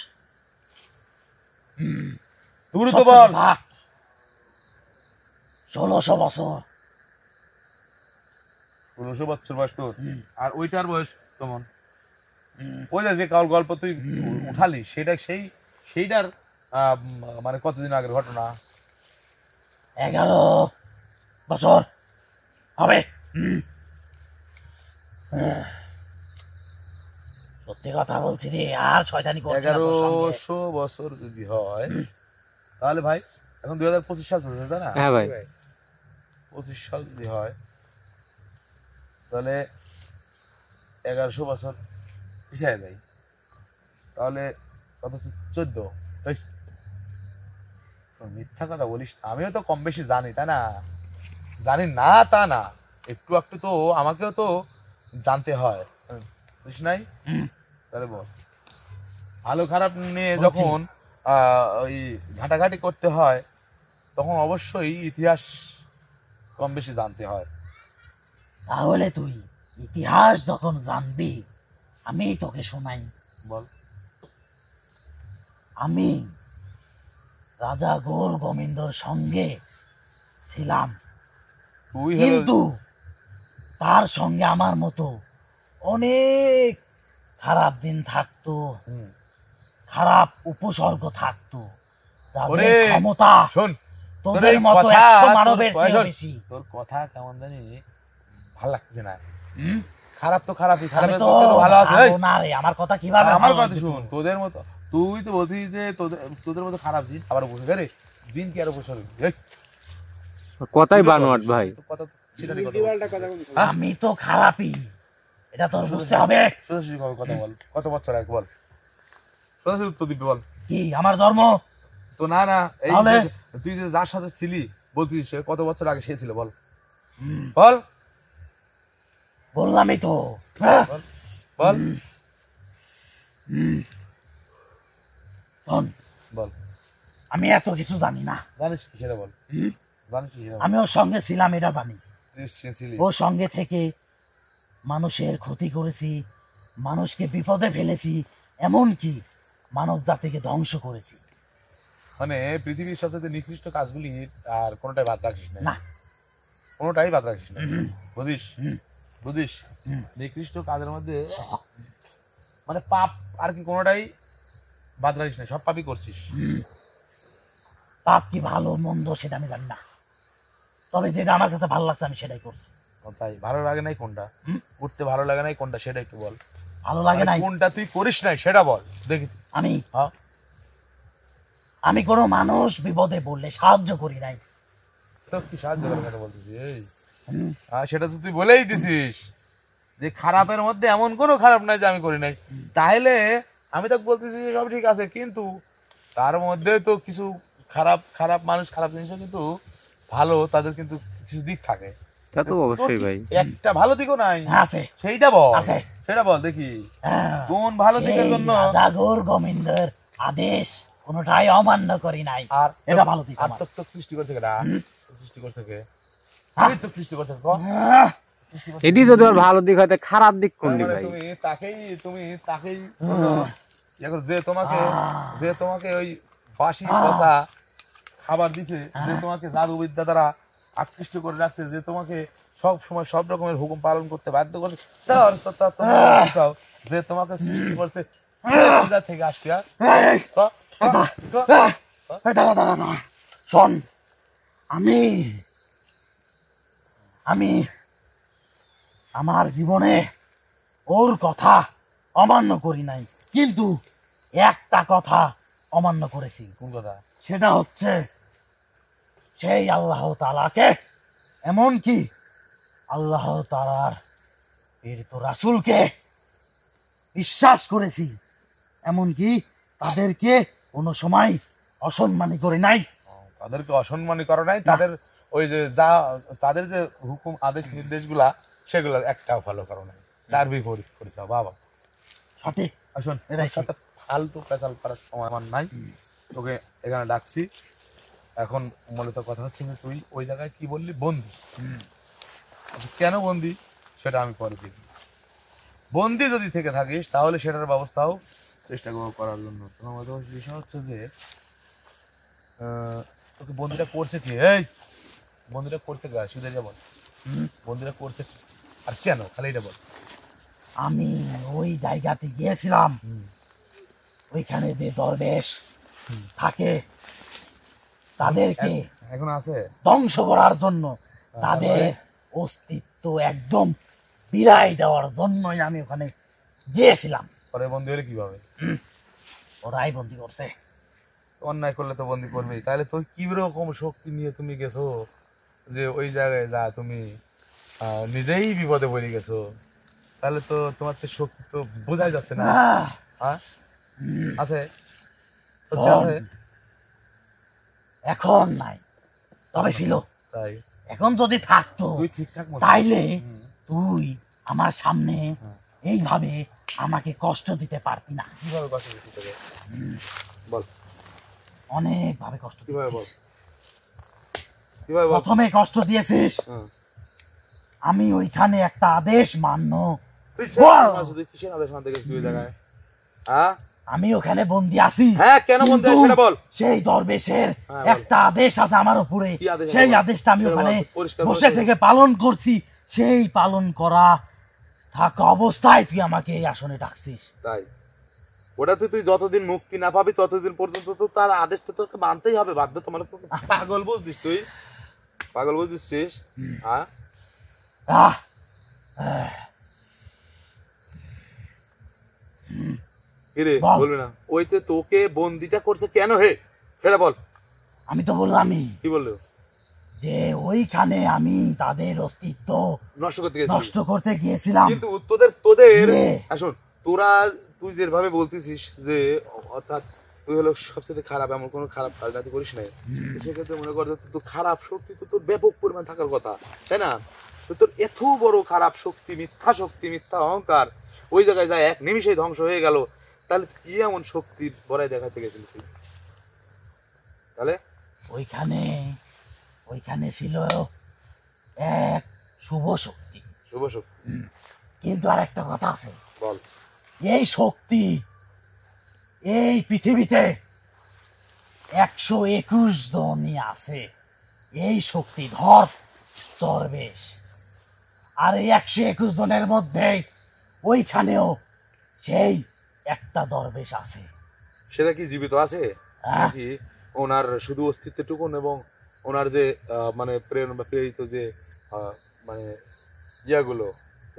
দ্রুত সত্য বল। কথা, 1600 বছর। 1600 বছর বয়স তোর। হুম। আর ওইটার বয়স কেমন? হুম। ওই যে গল্প তুই উঠালি সেইটার মানে কতদিন আগের ঘটনা? 11 বছর হবে। সত্যি কথা বলছি রে, আর শয়তানি করছি না তোর সঙ্গে। 1100 বছর যদি হয় তাহলে ভাই এখন 2025 সাল চলছে, তাই না? হ্যাঁ ভাই। 25 সাল যদি হয় তাহলে 1100 বছর পিছায় যাই, তাহলে কত? 14। এই, মিথ্যা কথা বলিস না। আমিও তো কম বেশি জানি, তাই না? জানি না তা না, একটু একটু তো আমাকেও তো জানতে হয়, বুঝিস নাই? হুম। তাহলে বল, ভালো খারাপ নিয়ে বলছি। যখন ওই ঘাটাঘাটি করতে হয় তখন অবশ্যই ইতিহাস কম বেশি জানতে হয়। তাহলে তুই ইতিহাস যখন জানবি, আমি তোকে শোনাই। বল। আমি রাজা গৌর গোবিন্দর সঙ্গে ছিলাম, তুই হলো কিন্তু তার সঙ্গে আমার মতো অনেক খারাপ দিন থাকতো, হুম। খারাপ উপসর্গ থাকতো, যাদের ওরে, ক্ষমতা শোন তোদের এই মতো কথা, 100 তোর মানবের চেয়ে শোন, বেশি। তোর কথা কেমন জানি ভাল লাগছে না। হুম? খারাপ তো খারাপই, আমি খারাপের তো পক্ষে তো ভালো আছে। এই, ভালো না রে, আমার কথা কিভাবে আমার ভালো কথা লাগবে শুন, তোর? তোদের মতো তুই তো বলছিস যে তোদের মতো খারাপ জিন আবার উপসর্গ রে, জিন কি আর উপসর্গ? এই, কথাই তুই তো বানোয়াট বলিস, ভাই। তোর কথা তো ছিটারি কথা উল্টিপাল্টা বলছিস। কথা বলছিস। হ্যাঁ? আমি তো খারাপই, এটা তোর বুঝতে হবে। সোজাসুজি ভাবে কথা বল, কত বছর আগে বল, সোজাসুজি উত্তর দিবি বল। কি আমার জন্ম? তো না না, এই তাহলে? তুই যে যার সাথে ছিলি বলছিস সে কত বছর আগে সে ছিল, বল হুম, বল বললামই তো। হ্যাঁ? বল বল হুম। শোন, বল। আমি এত কিছু জানি না। জানিস কি সেটা বল, হুম? জানিস কি সেটা বল। আমি ওর সঙ্গে ছিলাম এটা জানি। তুই ছিলি, ওর সঙ্গে থেকে মানুষের ক্ষতি করেছি, মানুষকে বিপদে ফেলেছি, এমনকি মানব জাতিকে ধ্বংস করেছি। মানে পৃথিবীর সবচেয়ে নিকৃষ্ট কাজগুলি আর কোনোটাই বাদ রাখিস না, না। কোনোটাই বাদ রাখিস না, হুম, বুঝিস? হুম, বুঝিস? হুম। নিকৃষ্ট কাজের মধ্যে মানে পাপ আর কি কোনোটাই বাদ রাখিস না, সব পাপই করছিস। হুম। পাপ কি ভালো মন্দ সেটা আমি জানি না, তবে যেটা আমার কাছে ভালো লাগছে আমি সেটাই করছি। ও তাই? ভালো লাগে নাই কোনটা? হুম? করতে ভালো লাগে নাই কোনটা সেটা একটু বল। ভালো লাগে আর নাই? কোনটা তুই করিস নাই সেটা বল দেখি। আমি হ্যাঁ, আমি কোনো মানুষ বিপদে পড়লে সাহায্য করি নাই। তো কি সাহায্য করার কথা বলতেছিস? এই হুম, সেটা তো তুই বলেই দিছিস যে খারাপের মধ্যে এমন কোনো খারাপ নাই যে আমি করি নাই। তাহলে আমি তো বলতেছি যে সব ঠিক আছে, কিন্তু তার মধ্যে তো কিছু খারাপ খারাপ মানুষ, খারাপ জিনিসও কিন্তু ভালো, তাদের কিন্তু কিছু দিক থাকে। তা তো অবশ্যই ভাই। একটা ভালো দিকও নাই, আছে সেইটা বল, আছে। সেটা বল দেখি হ্যাঁ, কোন ভালো দিকের সেই জন্য। রাজা গৌর গোবিন্দের আদেশ কোনোটাই অমান্য করি নাই, আর এটা ভালো দিক আর আমার। তোর সৃষ্টি করছে কেডা? হুম? তোর সৃষ্টি করছে কে? হ্যাঁ? তুই তোর সৃষ্টি করছে ক? আহ, সৃষ্টি করছে এটি যদি ওর ভালো দিক হয় তা খারাপ দিক তার কোনটি মানে ভাই? তুমি তাকেই আহ, ইয়ে করো, যে তোমাকে ওই বাসি আহ। পচা খাবার দিছে, যে আহ। তোমাকে জাদুবিদ্যা দ্বারা আকৃষ্ট করে রাখছে, যে তোমাকে সব সময় সব রকমের হুকুম পালন করতে বাধ্য করছে, যে তোমাকে সৃষ্টি করছে কোথা থেকে আসবে? আর এই, ক, ক, ক। এই, দাঁড়া দাঁড়া দাঁড়া, শোন, আমি আমি আমার জীবনে ওর কথা অমান্য করি নাই, কিন্তু একটা কথা অমান্য করেছি। কোন কথা? সেটা হচ্ছে সেই আল্লাহ তাআলাকে, এমনকি আল্লাহ তাআলার প্রেরিত রাসূলকে বিশ্বাস করেছি, এমনকি তাদেরকে কোনো সময় অসম্মানী করি নাই। তাদেরকে অসম্মানী করো নাই, তাদের ওই যে যা তাদের যে হুকুম আদেশ নির্দেশগুলা সেগুলা একটাও ফলো করো না, তার বিপরীত করেছ বাবা। সঠিক। শোন, এটাই তোর সাথে ফালতু পেঁচাল করার সময় আমার নাই, তোকে এখানে ডাকছি। এখন মূলত কথা হচ্ছে যে তুই ওই জায়গায় কি বললি বন্দি, কেন বন্দি সেটা আমি পরে দেখি। বন্দি যদি থেকে থাকিস তাহলে সেটার ব্যবস্থাও চেষ্টা করবো করার জন্য। তোমার মতো বিষয় হচ্ছে যে তোকে বন্দিটা করছে কি? এই বন্দিটা করতে গা শুধু এটা বল, বন্দিটা করছে কি আর কেন, খালি এটা বল। আমি ওই জায়গাতে গিয়েছিলাম, ওইখানে যে দরবেশ থাকে তাদেরকে এখন আছে ধ্বংস করার জন্য, তাদের অস্তিত্ব একদম বিদায় দেওয়ার জন্যই আমি ওখানে গিয়েছিলাম। পরে বন্দি হলে কিভাবে? ওরাই বন্দি করছে। অন্যায় করলে তো বন্দি করবেই, তাহলে তোর কি রকম শক্তি নিয়ে তুমি গেছো যে ওই জায়গায় যা তুমি নিজেই বিপদে পড়ে গেছো? তাহলে তো তোমার তো শক্তি তো বোঝাই যাচ্ছে না। হ্যাঁ আছে, সত্যি আছে? এখন নাই, তবে ছিল। তাই এখন যদি থাকতো তুই ঠিকঠাক মতো তাইলে তুই আমার সামনে এইভাবে আমাকে কষ্ট দিতে পারতি না। কিভাবে কষ্ট দিতে হবে বল, অনেক ভাবে কষ্ট কিভাবে বল, দিয়েছিস। কিভাবে বল। প্রথমে কষ্ট দিয়েছিস, আমি ওইখানে একটা আদেশ মান্য, তুই কিসের আদেশ মানতে গেছিস ওই জায়গায়? হ্যাঁ আমি ওখানে বন্দি আছি। হ্যাঁ কেন বন্দি আছিস সেটা বল। সেই দরবেশের হ্যাঁ, বল। একটা আদেশ আছে আমার উপরে, কি আদেশ আছে সেই বল। আদেশটা আমি সেটা ওখানে বল, পরিষ্কার বসে বল। থেকে পালন করছি। সেই পালন করা থাকা অবস্থায় তুই আমাকে এই আসনে ডাকছিস। তাই ওটাতে তুই যতদিন মুক্তি না পাবি ততদিন পর্যন্ত তো তার আদেশ তো তোকে মানতেই হবে, বাধ্য। তোমার পাগল বুঝছিস তুই, পাগল বুঝছিস? হ্যাঁ আহ, কিরে বল। বলবি না? ওইতে তোকে বন্দিটা করছে কেন হে সেটা বল। আমি তো বললামই কি বললো? যে ওইখানে আমি তাদের অস্তিত্ব নষ্ট করতে গেছিস, নষ্ট করতে গিয়েছিলাম। কিন্তু তোদের ইয়ে। আসুন তোরা, তুই যেভাবে বলতেছিস যে অর্থাৎ তুই হলো সবচেয়ে খারাপ, এমন কোনো খারাপ কাজ না তুই করিস নাই, সেক্ষেত্রে মনে কর যে তোর খারাপ শক্তি তো তোর ব্যাপক পরিমাণ থাকার কথা, তাই না? তো তোর এত বড় খারাপ শক্তি, মিথ্যা অহংকার ওই জায়গায় যায় এক নিমিষেই ধ্বংস হয়ে গেল, তাহলে কি এমন শক্তির বড়াই দেখাতে গেছিলি তুই? তাহলে ওইখানে ছিল এক শুভ শক্তি। শুভ শক্তি, কিন্তু আর একটা কথা আছে, বল। এই শক্তি এই পৃথিবীতে 121 জনই আছে। এই শক্তি ধর দরবেশ, আর এই 121 জনের মধ্যে ওইখানেও সেই একটা দরবেশ আছে। সেটা কি জীবিত আছে নাকি ওনার শুধু অস্তিত্বটুকুন এবং ওনার যে মানে প্রেরণ বা প্রেরিত যে মানে ইয়াগুলো,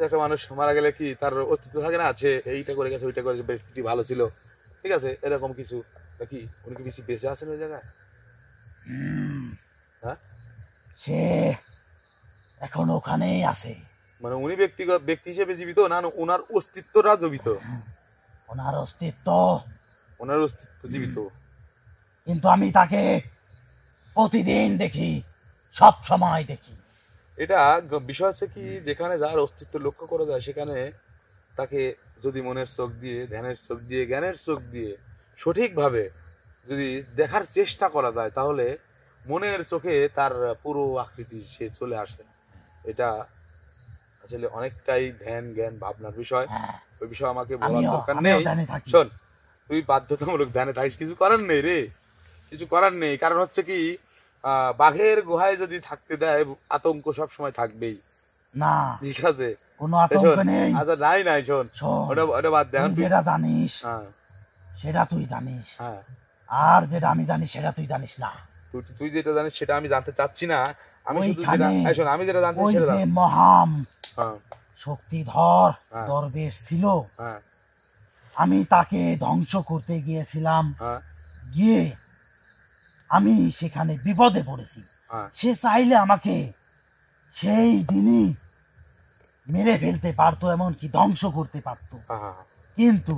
একটা মানুষ মারা গেলে কি তার অস্তিত্ব থাকে না, আছে এইটা করে গেছে ওইটা করে গেছে, ব্যক্তি ভালো ছিল, ঠিক আছে, এরকম কিছু নাকি? উনি কি বেশি বেঁচে আছেন ওই জায়গায়? হ্যাঁ সে এখন ওখানেই আছে। মানে উনি ব্যক্তি হিসেবে জীবিত না, ওনার অস্তিত্বটা জীবিত? ওনার অস্তিত্ব, ওনার অস্তিত্ব জীবিত, কিন্তু আমি তাকে প্রতিদিন দেখি, সব সময় দেখি। এটা বিষয় হচ্ছে কি, যেখানে যার অস্তিত্ব লক্ষ্য করা যায় সেখানে তাকে যদি মনের চোখ দিয়ে, ধ্যানের চোখ দিয়ে, জ্ঞানের চোখ দিয়ে সঠিকভাবে যদি দেখার চেষ্টা করা যায় তাহলে মনের চোখে তার পুরো আকৃতি সে চলে আসে। এটা আসলে অনেকটাই ধ্যান জ্ঞান ভাবনার বিষয়। ওই বিষয় আমাকে বলার দরকার নেই। শোন, তুই বাধ্যতামূলক ধ্যানে থাকিস, কিছু করার নেই রে, কিছু করার নেই। কারণ হচ্ছে কি, বাঘের গুহায় যদি থাকতে দেয় আতঙ্ক সব সময় থাকবেই না, ঠিক আছে? কোনো আতঙ্ক নেই। আচ্ছা নাই শোন, ওটা বাদ দে। তুই যেটা জানিস হ্যাঁ সেটা তুই জানিস, হ্যাঁ, আর যেটা আমি জানি সেটা তুই জানিস না। তুই যেটা জানিস সেটা আমি জানতে চাচ্ছি না। আমি শুধু ওইখানে যেটা শোন, আমি যেটা জানতে ওই সেটা যে জান। মহাম হ্যাঁ শক্তিধর হ্যাঁ। দরবেশ ছিল, হ্যাঁ আমি তাকে ধ্বংস করতে গিয়েছিলাম। হ্যাঁ গিয়ে আমি সেখানে বিপদে পড়েছি। হ্যাঁ সে চাইলে আমাকে সেই দিনই মেরে ফেলতে পারতো, এমনকি ধ্বংস করতে পারতো, হ্যাঁ কিন্তু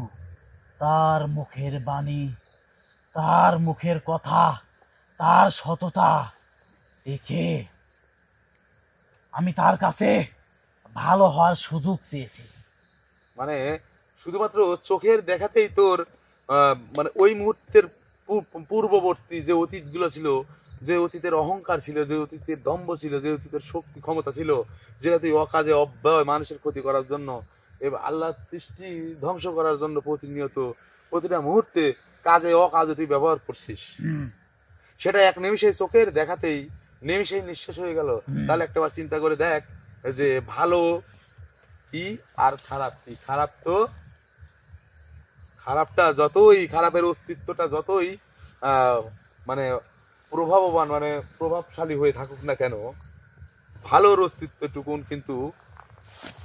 তার মুখের বাণী, তার মুখের কথা, তার সততা দেখে আমি তার কাছে ভালো হওয়ার সুযোগ চেয়েছি। মানে শুধুমাত্র চোখের দেখাতেই তোর মানে ওই মুহূর্তের পূর্ববর্তী যে অতীতগুলো ছিল, যে অতীতের অহংকার ছিল, যে অতীতের দম্ভ ছিল, যে অতীতের শক্তি ক্ষমতা ছিল, যেটা তুই অকাজে অব্যয় মানুষের ক্ষতি করার জন্য এবং আল্লাহর সৃষ্টি ধ্বংস করার জন্য প্রতিনিয়ত প্রতিটা মুহূর্তে কাজে অকাজে তুই ব্যবহার করছিস, সেটা এক নিমিষে চোখের দেখাতেই নিমিষেই নিঃশেষ হয়ে গেল। তাহলে একটা বার চিন্তা করে দেখ যে ভালো কি আর খারাপ কি। খারাপটা যতই, খারাপের অস্তিত্বটা যতই মানে প্রভাববান মানে প্রভাবশালী হয়ে থাকুক না কেন, ভালোর অস্তিত্বটুকুন কিন্তু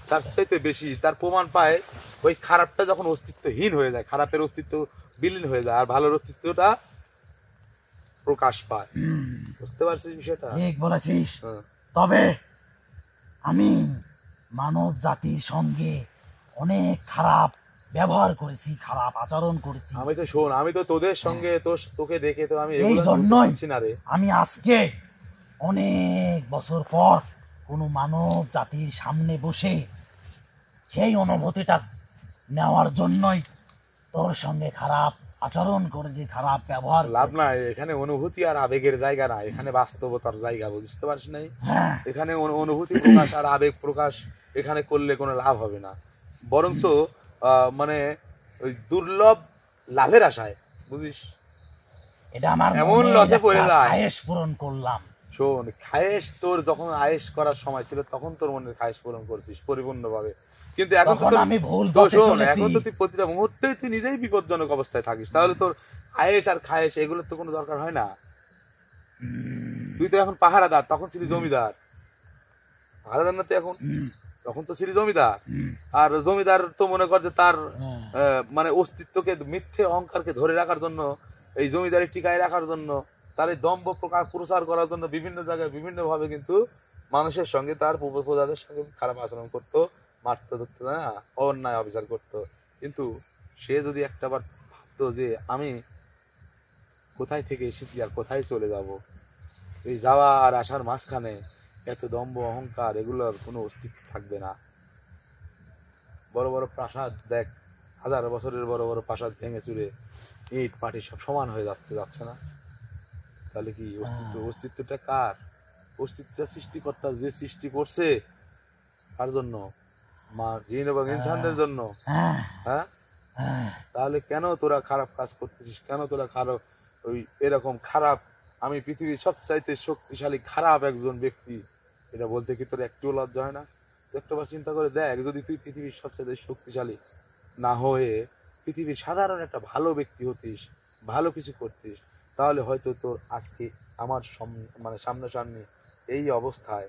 তার চাইতে বেশি তার প্রমাণ পায় ওই খারাপটা যখন অস্তিত্বহীন হয়ে যায়, খারাপের অস্তিত্ব বিলীন হয়ে যায় আর ভালোর অস্তিত্বটা প্রকাশ পায়। বুঝতে পারছিস বিষয়টা? ঠিক বলেছিস। হ্যাঁ। তবে আমি মানব জাতির সঙ্গে অনেক খারাপ ব্যবহার করেছি, খারাপ আচরণ করেছি। আমি তো শোন, আমি তো তোদের সঙ্গে তোকে দেখে তো আমি এই এগুলো জন্যই করছি না রে। আমি আজকে অনেক বছর পর কোনো মানব জাতির সামনে বসে সেই অনুভূতিটা নেওয়ার জন্যই তোর সঙ্গে খারাপ আচরণ করেছি, খারাপ ব্যবহার লাভ করেছি। নাই এখানে, অনুভূতি আর আবেগের জায়গা না, এখানে বাস্তবতার জায়গা। বুঝতে পারছিস নাই? হ্যাঁ, এখানে অনুভূতি প্রকাশ আর আবেগ প্রকাশ এখানে করলে কোনো লাভ হবে না, বরঞ্চ মানে ওই দুর্লভ লাভের আশায়, বুঝিস, এটা আমার এমন মনের লসে একটা পড়ে যায়। খায়েশ পূরণ করলাম। শোন, খায়েশ তোর যখন আয়েশ করার সময় ছিল তখন তোর মনের খায়েশ পূরণ করছিস পরিপূর্ণভাবে, কিন্তু এখন তো তখন তোর- আমি ভুল তো পথে শোন, চলেছি। এখন তো তুই প্রতিটা মুহূর্তেই তুই নিজেই বিপজ্জনক অবস্থায় থাকিস। তাহলে তোর আয়েশ আর খায়েশ এগুলোর তো কোনো দরকার হয় না। তুই তো এখন পাহারাদার, তখন ছিলি জমিদার। পাহারাদার না তুই এখন, তখন তো ছিলি জমিদার। আর জমিদার তো মনে কর যে তার মানে অস্তিত্বকে, মিথ্যে অহংকারকে ধরে রাখার জন্য, এই জমিদারি টিকায় রাখার জন্য, তার এই দম্ভ প্রচার করার জন্য বিভিন্ন জায়গায় বিভিন্ন ভাবে কিন্তু মানুষের সঙ্গে, তার প্রজাদের সঙ্গে খারাপ আচরণ করতো, মারতো, ধরতো না, অন্যায় অবিচার করতো। কিন্তু সে যদি একটাবার ভাবতো যে আমি কোথায় থেকে এসেছি আর কোথায় চলে যাব, এই যাওয়া আর আসার মাঝখানে এত দম্ভ অহংকার এগুলোর কোনো অস্তিত্ব থাকবে না। বড় বড় প্রাসাদ দেখ, হাজার বছরের বড় বড় প্রাসাদ ভেঙে চুরে ইট মাটি সব সমান হয়ে যাচ্ছে না? তাহলে কি অস্তিত্বটা কার? অস্তিত্বটা সৃষ্টিকর্তা, যে সৃষ্টি করছে কার জন্য? মা জিন এবং ইনসানদের জন্য। হ্যাঁ, তাহলে কেন তোরা খারাপ কাজ করতেছিস? কেন তোরা খারাপ ওই এরকম খারাপ? আমি পৃথিবীর সবচাইতে শক্তিশালী খারাপ একজন ব্যক্তি, এটা বলতে কি তোর একটু লজ্জা হয় না? একটাবার চিন্তা করে দেখ, যদি তুই পৃথিবীর সবচাইতে শক্তিশালী না হয়ে পৃথিবীর সাধারণ একটা ভালো ব্যক্তি হতিস, ভালো কিছু করতিস, তাহলে হয়তো তোর আজকে আমার মানে সামনাসামনি এই অবস্থায়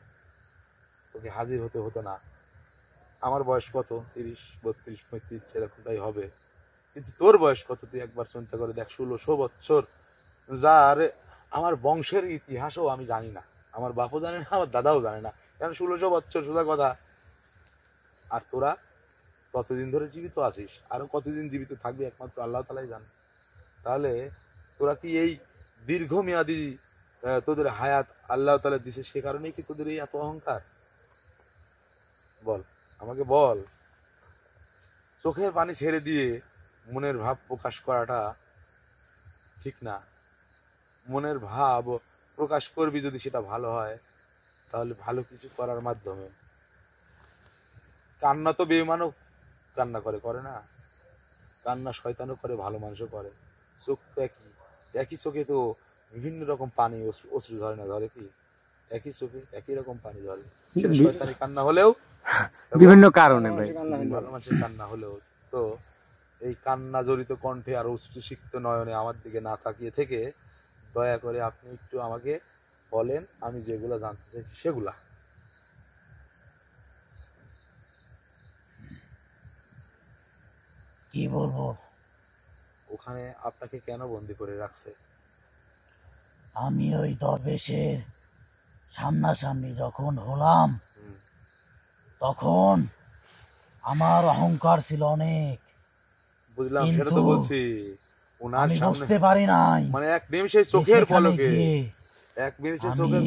তোকে হাজির হতে হতো না। আমার বয়স কত? 30, 32, 35 এরকমটাই হবে। কিন্তু তোর বয়স কত তুই একবার চিন্তা করে দেখ। 1600 বছর, যার আমার বংশের ইতিহাসও আমি জানি না, আমার বাপও জানে না, আমার দাদাও জানে না, কারণ 1600 বছর সোজা কথা। আর তোরা কতদিন ধরে জীবিত আছিস, আরো কতদিন জীবিত থাকবি একমাত্র আল্লাহ তাআলাই জানে। তাহলে তোরা কি এই দীর্ঘমেয়াদী তোদের হায়াত আল্লাহ তাআলা দিছে, সে কারণেই কি তোদের এই এত অহংকার? বল, আমাকে বল। চোখের পানি ছেড়ে দিয়ে মনের ভাব প্রকাশ করাটা ঠিক না। মনের ভাব প্রকাশ করবি যদি সেটা ভালো হয়, তাহলে ভালো কিছু করার মাধ্যমে। কান্না তো বেঈমানও কান্না করে না? কান্না শয়তানও করে, ভালো মানুষও করে। চোখ তো একই চোখে তো বিভিন্ন রকম পানি অশ্রু ঝরে না? ধরে কি? একই চোখে একই রকম পানি ঝরে। শয়তানি কান্না হলেও, বিভিন্ন কারণে ভাই, ভালো মানুষের কান্না হলেও। তো এই কান্না জড়িত কণ্ঠে আর অশ্রুসিক্ত নয়নে আমার দিকে না তাকিয়ে থেকে দয়া করে আপনি একটু আমাকে বলেন, আমি যেগুলো জানতে চাইছি সেগুলা। কি বলবো? ওখানে আপনাকে কেন বন্দি করে রাখছে? আমি ওই দরবেশের সামনাসামনি যখন হলাম, তখন আমার অহংকার ছিল অনেক। বুঝলাম, সেটা তো কিন্তু বলছি। ওনার আমি সামনে বুঝতে পারি নাই মানে এক নিমিষে চোখের সেখানে পলকে, গিয়ে এক নিমিষে আমি চোখের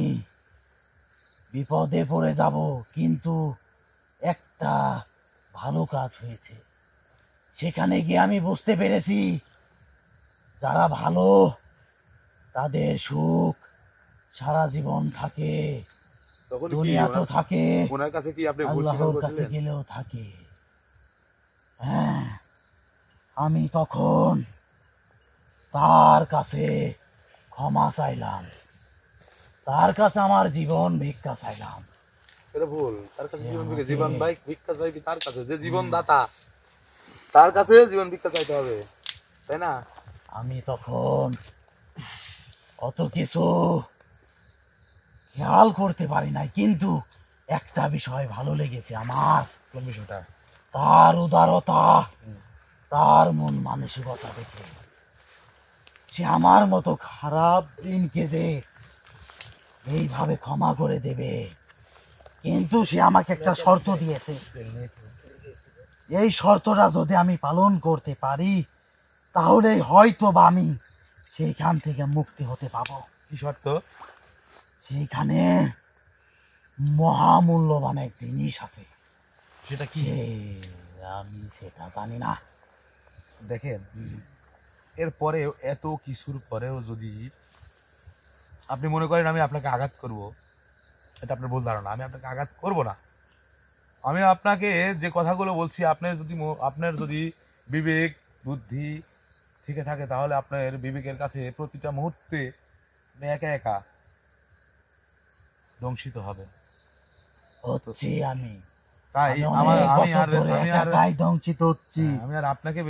বিপদে পড়ে যাব, কিন্তু একটা ভালো কাজ হয়েছে। সেখানে গিয়ে আমি বুঝতে পেরেছি যারা ভালো তাদের সুখ সারা জীবন থাকে, তখন কি দুনিয়া তো থাকে, ওনার কাছে কি আপনি ভুল স্বীকার আল্লাহর কাছে করেছিলেন? গেলেও থাকে। হ্যাঁ, আমি তখন তার কাছে ক্ষমা চাইলাম, তার কাছে আমার জীবন ভিক্ষা চাইলাম। এটা ভুল। তার কাছে জীবন ভিক্ষা, আমাকে- জীবন ভাই ভিক্ষা চাইবি তার কাছে, যে জীবন দাতা তার কাছে জীবন ভিক্ষা চাইতে হবে, তাই না? আমি তখন অত কিছু খেয়াল করতে পারি নাই, কিন্তু একটা বিষয় ভালো লেগেছে আমার। কোন বিষয়টা? তার উদারতা, তার মন মানসিকতা দেখে সে আমার মতো খারাপ দিনকে যে এইভাবে ক্ষমা করে দেবে। কিন্তু সে আমাকে একটা শর্ত দিয়েছে, এই শর্তটা যদি আমি পালন করতে পারি তাহলে হয়তো বা আমি সেইখান থেকে মুক্তি হতে পাবো। কি শর্ত? সেইখানে মহামূল্যবান এক জিনিস আছে, সেটা কি? আমি সেটা জানি না। দেখেন, এরপরেও এত কিছুর পরেও যদি আপনি মনে করেন আমি আপনাকে আঘাত করব, এটা আপনার ভুল ধারণা। আমি আপনাকে আঘাত করব না। আমি আপনাকে যে কথাগুলো বলছি, আপনার যদি বিবেক বুদ্ধি ঠিক থাকে, তাহলে আপনার বিবেকের কাছে প্রতিটা মুহূর্তে আপনি একা একা ধ্বংসিত হবে। হচ্ছি আমি তাই আমি আমার অনেক আমি বছর আর ধরে আমি আর একাই ধ্বংসিত হচ্ছি। আমি আর আপনাকে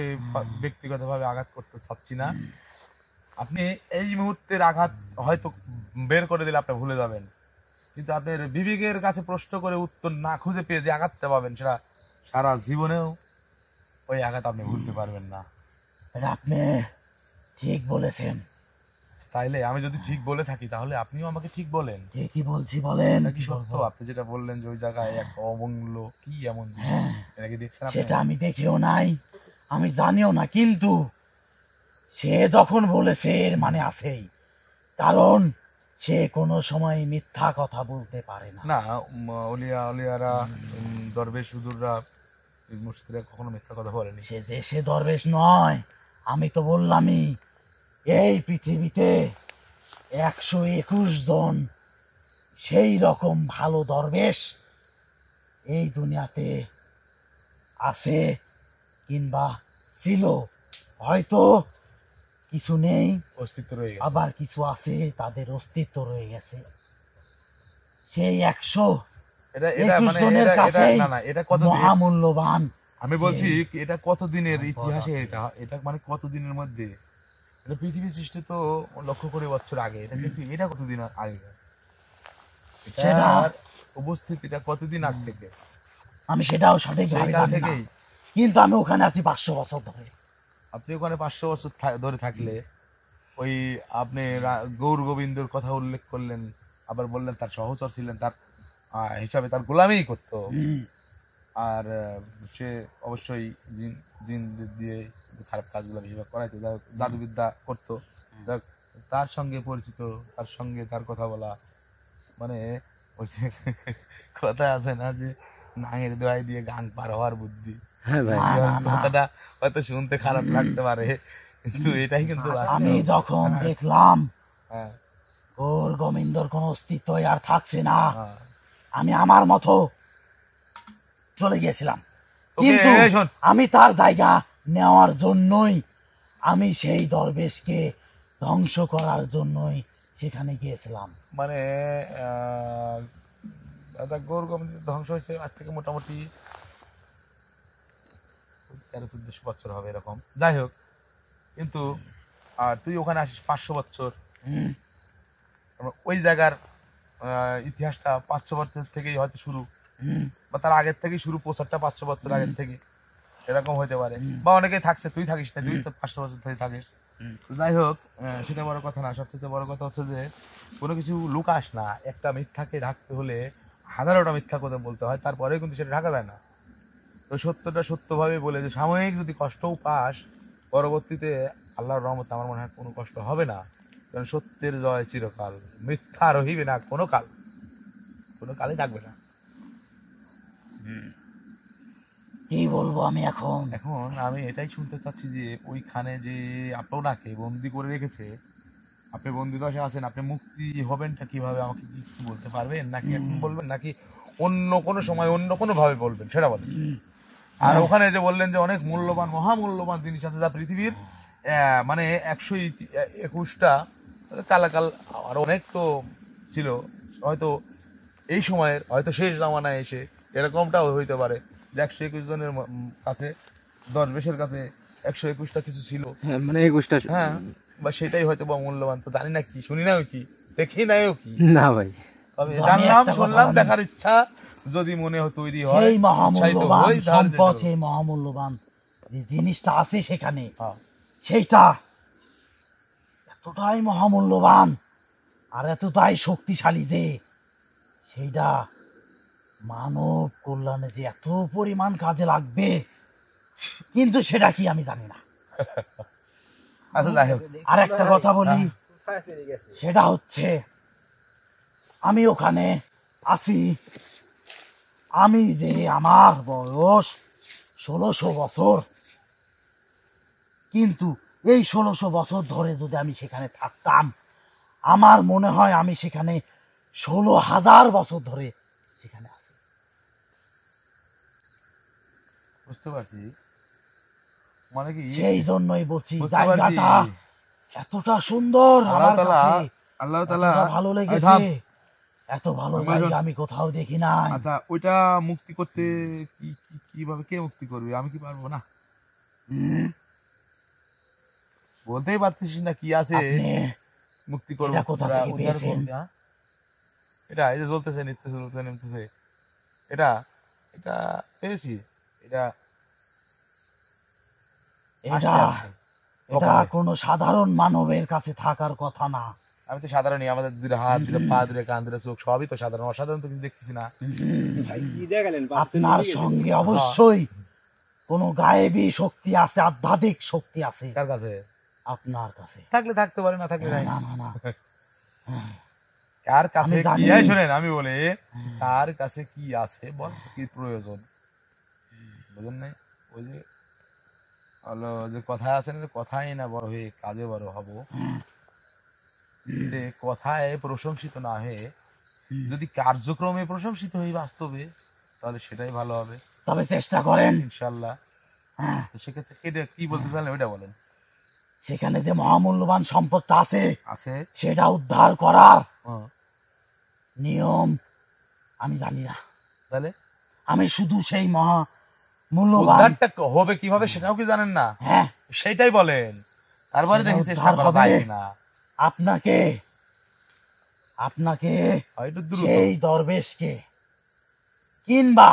ব্যক্তিগতভাবে আঘাত করতে চাচ্ছি না। আপনি এই মুহূর্তের আঘাত হয়তো বের করে দিলে আপনি ভুলে যাবেন, কিন্তু আপনার বিবেকের কাছে প্রশ্ন করে উত্তর না খুঁজে পেয়ে যে আঘাতটা পাবেন, সেটা সারা জীবনেও ওই আঘাত আপনি ভুলতে পারবেন না। এটা আপনি ঠিক বলেছেন। তাইলে আমি যদি ঠিক বলে থাকি তাহলে আপনিও আমাকে ঠিক বলেন। ঠিকই বলছি, বলেন। এটা কি সত্য? আপনি যেটা বললেন যে ওই জায়গায় এক অমূল্য কি এমন জিনিস, হ্যাঁ, এটা কি দেখছেন আপনি? সেটা আমি দেখিও নাই, আমি জানিও না, কিন্তু সে যখন বলেছে এর মানে আছেই, কারণ সে কোনো সময় মিথ্যা কথা বলতে পারে না। না, অলিয়ারা দরবেশ হুজুররা মুর্শিদরা কখনো মিথ্যা কথা বলেনি। সে দরবেশ নয়। আমি তো বললামই, এই পৃথিবীতে 121 জন সেই রকম ভালো দরবেশ এই দুনিয়াতে আছে, কিংবা ছিল। হয়তো কিছু নেই, অস্তিত্ব রয়ে গেছে। আবার কিছু আছে, তাদের অস্তিত্ব রয়ে গেছে। সেই 100 এটা 21 জনের কাছেই না এটা কত মহামূল্যবান। আমি বলছি এটা কতদিনের ইতিহাসে, এটা মানে কতদিনের মধ্যে, এটা পৃথিবী সৃষ্টি তো লক্ষ কোটি বছর আগে, এটা কিন্তু এটা কতদিন আগে, সেটা এটার উপস্থিতিটা কতদিন আগ থেকে? আমি সেটাও সঠিকভাবে সেই কাল জানি না, থেকেই কিন্তু আমি ওখানে আছি 500 বছর ধরে। আপনি ওখানে 500 বছর ধরে থাকলে ওই আপনি গৌর গোবিন্দর কথা উল্লেখ করলেন, আবার বললেন তার সহচর ছিলেন, তার হিসাবে তার গোলামিই করতো। আর সে অবশ্যই জিন জিন দিয়ে খারাপ কাজগুলো বেশিরভাগ করাইতো, জাদুবিদ্যা করতো। তার সঙ্গে পরিচিত, তার সঙ্গে তার কথা বলা, মানে ওই যে কথা আছে না যে নাঙের দোয়াই দিয়ে গান পার হওয়ার বুদ্ধি, হ্যাঁ ভাই। কথাটা হয়তো শুনতে খারাপ লাগতে পারে, কিন্তু এটাই কিন্তু আমি যখন দেখলাম হ্যাঁ ওর গোবিন্দর কোনো অস্তিত্ব আর থাকছে না, হ্যাঁ। আমি আমার মতো চলে গিয়েছিলাম। ওকে, কিন্তু এই শোন। আমি তার জায়গা নেওয়ার জন্যই, আমি সেই দরবেশকে ধ্বংস করার জন্যই সেখানে গিয়েছিলাম। মানে গৌর গোবিন্দ ধ্বংস হয়েছে আজ থেকে মোটামুটি 13-14 বছর হবে এরকম, যাই হোক। কিন্তু আর তুই ওখানে আসিস 500 বছর, হুম, ওই জায়গার ইতিহাসটা 500 বছর থেকেই হয়তো শুরু, হুম, বা তার আগের থেকেই শুরু, প্রচারটা 500 বছর আগের থেকে, এরকম হতে পারে। হুম। বা অনেকেই থাকছে, তুই থাকিস না, তুই তো 500 বছর ধরে থাকিস। হুম। তো যাই হোক, সেটা বড় কথা না। সবচেয়ে বড় কথা হচ্ছে যে কোনো কিছু লুকাস না। একটা মিথ্যাকে ঢাকতে হলে হাজারোটা মিথ্যা কথা বলতে হয়, তারপরেও কিন্তু সেটা ঢাকা যায় না। তো সত্যটা সত্যভাবে বলে যে সাময়িক যদি কষ্টও পাস, পরবর্তীতে আল্লাহর রহমতে আমার মনে হয় কোনো কষ্ট হবে না, কারণ সত্যের জয় চিরকাল, মিথ্যা রহিবে না কোনো কাল। কোনো কালে থাকবে না। কি বলবো আমি এখন? এখন আমি এটাই শুনতে চাচ্ছি যে ওইখানে যে আপনাকে বন্দি করে রেখেছে, আপনি বন্দি দশায় আছেন, আপনি মুক্তি হবেনটা কিভাবে আমাকে কি একটু বলতে পারবেন, নাকি এখন বলবেন, নাকি অন্য কোনো সময় অন্য কোনো ভাবে বলবেন সেটা বলেন। আর ওখানে যে বললেন যে অনেক মূল্যবান মহামূল্যবান জিনিস আছে যা পৃথিবীর মানে 121টা কালাকাল আর অনেক তো ছিল, হয়তো এই সময়ের হয়তো শেষ জামানায় এসে এরকমটাও হইতে পারে যে 121 জনের কাছে দরবেশের কাছে 121টা কিছু ছিল, হ্যাঁ, মানে 21টা। হ্যাঁ, বা সেটাই হয়তো বা মূল্যবান, তো জানি না কি, শুনি নাও কি, দেখি নাইও কি, না ভাই, তবে আমি জানলাম একটা কথা শুনলাম বলি। দেখার ইচ্ছা যদি মনে তৈরি হয়, সেই উৎসাহিত মহামূল্যবান হই, তাহলে যেতে সম্পদ, হবে। সেই মহামূল্যবান যে জিনিসটা আছে সেখানে, হ্যাঁ, সেইটা এতটাই মহামূল্যবান আর এতটাই শক্তিশালী যে সেইটা মানব কল্যাণে যে এত পরিমাণ কাজে লাগবে, কিন্তু সেটা কি আমি জানি না। আচ্ছা যাই হোক, আর একটা কথা বলি, হ্যাঁ। সেটা হচ্ছে আমি ওখানে আছি, আমি যে আমার বয়স 1600 বছর, কিন্তু এই 1600 বছর ধরে যদি আমি সেখানে থাকতাম, আমার মনে হয় আমি সেখানে 16,000 বছর ধরে সেখানে আছি। বুঝতে পারছি, মানে কি সেই জন্যই বলছি বুঝতে পারছি, জায়গাটা এতটা সুন্দর, আমার আল্লাহ তাআলা কাছে আল্লাহ তাআলা এতটা ভালো লেগেছে, থাম। এত ভালো আমি জায়গা আমি কোথাও দেখি নাই। আচ্ছা ওইটা মুক্তি করতে কিভাবে কে মুক্তি করবে, আমি কি পারবো না? হুম, বলতেই পারতেছিস না কি আছে আপনি মুক্তি করবো, এটা কোথা থেকে উদ্ধার পেয়েছেন? করবো, হ্যাঁ? এটা এই যে জ্বলতেছে, নিতেছে, জ্বলতেছে, নিতেছে, এটা এটা পেয়েছি, এটা এটা আসছে আর কি। এটা কপালে। কোনো সাধারণ মানবের কাছে থাকার কথা না। আমি তো সাধারণই, আমাদের দুটো হাত, দুটো পা, দুটো কান, দুটো চোখ সবই তো সাধারণ, অসাধারণ তো কিছু দেখতেছি না। ভাই কি দেখালেন? আপনার সঙ্গে অবশ্যই কোনো গায়েবী শক্তি আছে, আধ্যাত্মিক শক্তি আছে কার কাছে? আপনার কাছে। থাকলে থাকতে পারে, না থাকলে নাই। না না না, কার কাছে আমি জানি। কি, এই শোনেন আমি বলি, কার কাছে কি আছে বল, কি প্রয়োজন, বুঝেন নাই? ওই যে হলো যে কথায় আছে না, যে কথাই না বড় হয়ে কাজে বড় হব, যে কথায় প্রশংসিত না হয়ে যদি কার্যক্রমে প্রশংসিত হই বাস্তবে, তাহলে সেটাই ভালো হবে তবে চেষ্টা করেন। ইনশাল্লাহ। হ্যাঁ, তো সেক্ষেত্রে এটা কি বলতে চাইলেন ওইটা বলেন। সেখানে যে মহামূল্যবান সম্পদটা আছে আছে, সেটা উদ্ধার করার হ্যাঁ, নিয়ম আমি জানি না। তাহলে আমি শুধু সেই মূল্যবান, উদ্ধারটা হবে কিভাবে সেটাও কি জানেন না? হ্যাঁ, সেটাই বলেন, তারপরে সেটা দেখি চেষ্টা উদ্ধার করা হবে। যায় কিনা। আপনাকে আপনাকে একটু দ্রুত। সেই দরবেশকে কিংবা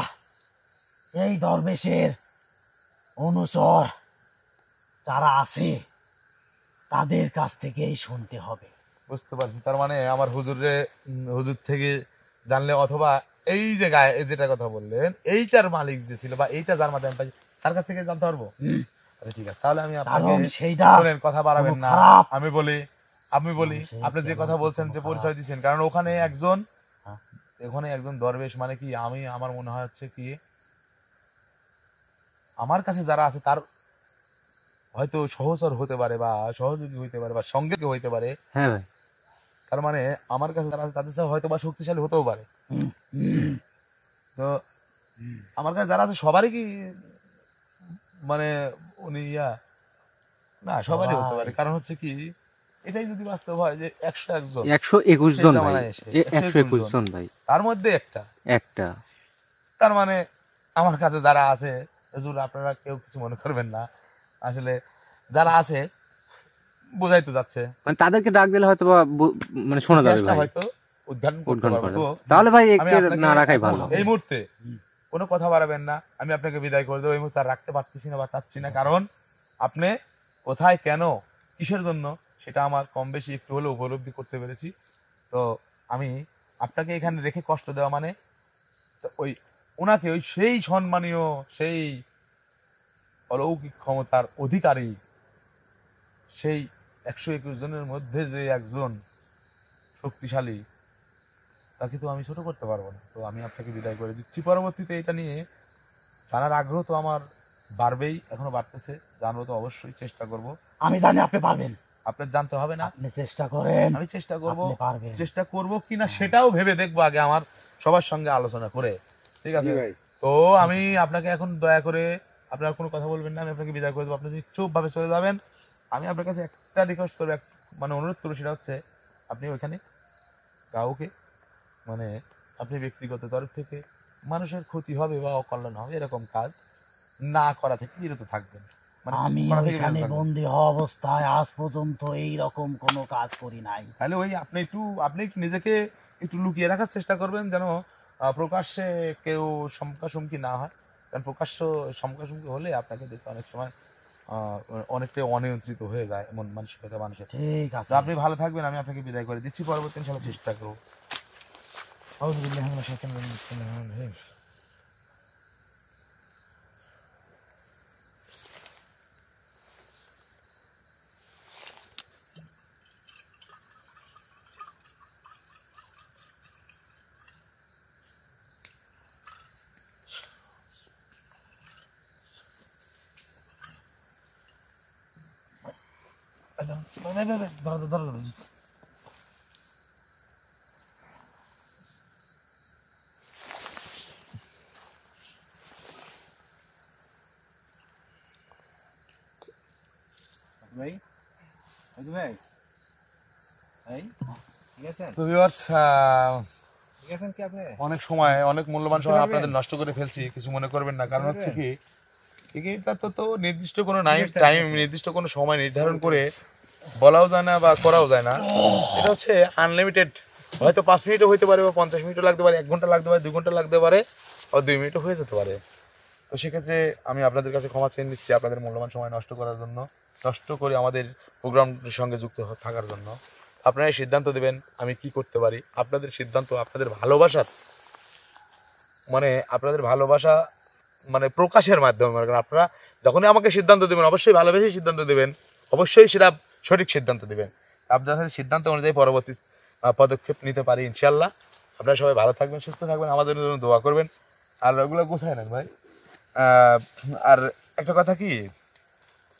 এই দরবেশের অনুচর যারা আছে তাদের কাছ থেকেই শুনতে হবে। বুঝতে পারছি, তার মানে আমার হুজুর থেকে জানলে, অথবা এই যে গায়ে যেটা কথা বললেন এইটার মালিক যে ছিল বা এইটা যার মাধ্যমে পাই তার কাছ থেকে জানতে পারবো। আচ্ছা ঠিক আছে, তাহলে আমি আপনাকে কারণ সেইটা শোনেন, কথা বাড়াবেন কোনো না, খারাপ। আমি বলি সেই আপনি যে কেমন কথা বলছেন, কোনো যে খারাপ। পরিচয় দিচ্ছেন, কারণ ওখানে হ্যাঁ। একজন দরবেশ, মানে কি আমার মনে হয় হচ্ছে কি, আমার কাছে যারা আছে তার হয়তো সহচর হতে পারে বা সহযোগী হইতে পারে বা সঙ্গে কেউ হইতে পারে, হ্যাঁ ভাই, তার মানে আমার কাছে যারা আছে তাদের সাথে হয়তো বা শক্তিশালী হতেও পারে। তো আমার কাছে যারা আছে সবারই কি মানে উনি না, সবারই হতে পারে, কারণ হচ্ছে কি, এটাই যদি বাস্তব হয় যে 101 জন 121 জন ভাই, জামানায় এসে 121 জন ভাই, তার মধ্যে একটা। তার মানে আমার কাছে যারা আছে, হুজুর আপনারা কেউ কিছু মনে করবেন না, আসলে যারা আছে বোঝাই তো যাচ্ছে, মানে তাদেরকে ডাক দিলে হয়তো বা মানে শোনা যাবে ইতিহাসটা ভাই, হয়তো উদ্ঘাটন করতে উদ্ঘাটন পারবো। করা তো তাহলে ভাই আমি একে আপনাকে না রাখাই ভালো। এই মুহূর্তে কোনো কথা বাড়াবেন না, আমি আপনাকে বিদায় করে দেবো, এই মুহূর্তে আর রাখতে পারতেছি না বা চাচ্ছি না, কারণ আপনি কোথায় কেন কিসের জন্য সেটা আমার কম বেশি একটু হলেও উপলব্ধি করতে পেরেছি। তো আমি আপনাকে এখানে রেখে কষ্ট দেওয়া মানে, তো ওনাকে সেই সম্মানীয়, সেই অলৌকিক ক্ষমতার অধিকারী, সেই 121 জনের মধ্যে যে একজন শক্তিশালী, তাকে তো আমি ছোট করতে পারবো না। তো আমি আপনাকে বিদায় করে দিচ্ছি। পরবর্তীতে এটা নিয়ে জানার আগ্রহ তো আমার বাড়বেই, এখনো বাড়তেছে, জানবো তো অবশ্যই, চেষ্টা করব। আমি জানি আপনি পারবেন, আপনার জানতে হবে না, আপনি চেষ্টা করেন, আমি চেষ্টা করব। আপনি পারবেন। চেষ্টা করব কিনা সেটাও ভেবে দেখবো আগে আমার সবার সঙ্গে আলোচনা করে, ঠিক আছে? ভাই তো আমি আপনাকে এখন দয়া করে, আপনার কোনো কথা বলবেন না, আমি আপনাকে বিদায় করে দেবো। আপনি যদি চুপভাবে চলে যাবেন, আমি আপনার কাছে একটা রিকোয়েস্ট করবো, মানে অনুরোধ করবো, সেটা হচ্ছে আপনি ওইখানে কাউকে, মানে আপনি ব্যক্তিগত তরফ থেকে মানুষের ক্ষতি হবে বা অকল্যাণ হবে এরকম কাজ না করা থেকে বিরত থাকবেন। মানে আমি করা থেকে বিরত ওইখানে থাকবেন। বন্দী হওয়া অবস্থায় আজ পর্যন্ত এই রকম কোনো কাজ করি নাই। তাহলে ওই আপনি একটু নিজেকে একটু লুকিয়ে রাখার চেষ্টা করবেন, যেন প্রকাশ্যে কেউ সম্মুখী না হয়। কারণ প্রকাশ্য সম্মুখী হলে আপনাকে দেখতে অনেক সময় অনেকটাই অনিয়ন্ত্রিত হয়ে যায় এমন মানসিকতা মানুষের। ঠিক আছে, তো আপনি ভালো থাকবেন, আমি আপনাকে বিদায় করে দিচ্ছি। পরবর্তী ইনশাআল্লাহ চেষ্টা করব। ভাই ভাই ভাই ঠিক আছেন? তো ভিউয়ার্স, ঠিক আছেন কি আপনি? অনেক সময়, অনেক মূল্যবান সময় পারবেন? আপনাদের নষ্ট করে ফেলছি, কিছু মনে করবেন না। কারণ হচ্ছে পারবেন? কি এটা তো নির্দিষ্ট কোনো নাই, ঠিক আছে, টাইম নির্দিষ্ট কোনো সময় নির্ধারণ করে বলাও যায় না বা করাও যায় না। এটা হচ্ছে আনলিমিটেড, হয়তো 5 মিনিটও হইতে পারে বা 50 মিনিটও লাগতে পারে, 1 ঘন্টা লাগতে পারে, 2 ঘন্টা লাগতে পারে, আর 2 মিনিটও হয়ে যেতে পারে। তো সেক্ষেত্রে আমি আপনাদের কাছে ক্ষমা চেয়ে নিচ্ছি আপনাদের মূল্যবান সময় নষ্ট করার জন্য, নষ্ট করে আমাদের প্রোগ্রামটির সঙ্গে যুক্ত থাকার জন্য। আপনারাই সিদ্ধান্ত দেবেন আমি কি করতে পারি। আপনাদের সিদ্ধান্ত, আপনাদের ভালোবাসার, মানে আপনাদের ভালোবাসা মানে প্রকাশের মাধ্যমে, কারণ আপনারা যখনই আমাকে সিদ্ধান্ত দেবেন অবশ্যই ভালোবেসে সিদ্ধান্ত দেবেন, অবশ্যই সেটা সঠিক সিদ্ধান্ত দেবেন। আপনাদের সিদ্ধান্ত অনুযায়ী পরবর্তী পদক্ষেপ নিতে পারি ইনশাল্লাহ। আপনারা সবাই ভালো থাকবেন, সুস্থ থাকবেন, আমাদের জন্য দোয়া করবেন। আর ওগুলো গোছায় নেন ভাই। আর একটা কথা কি,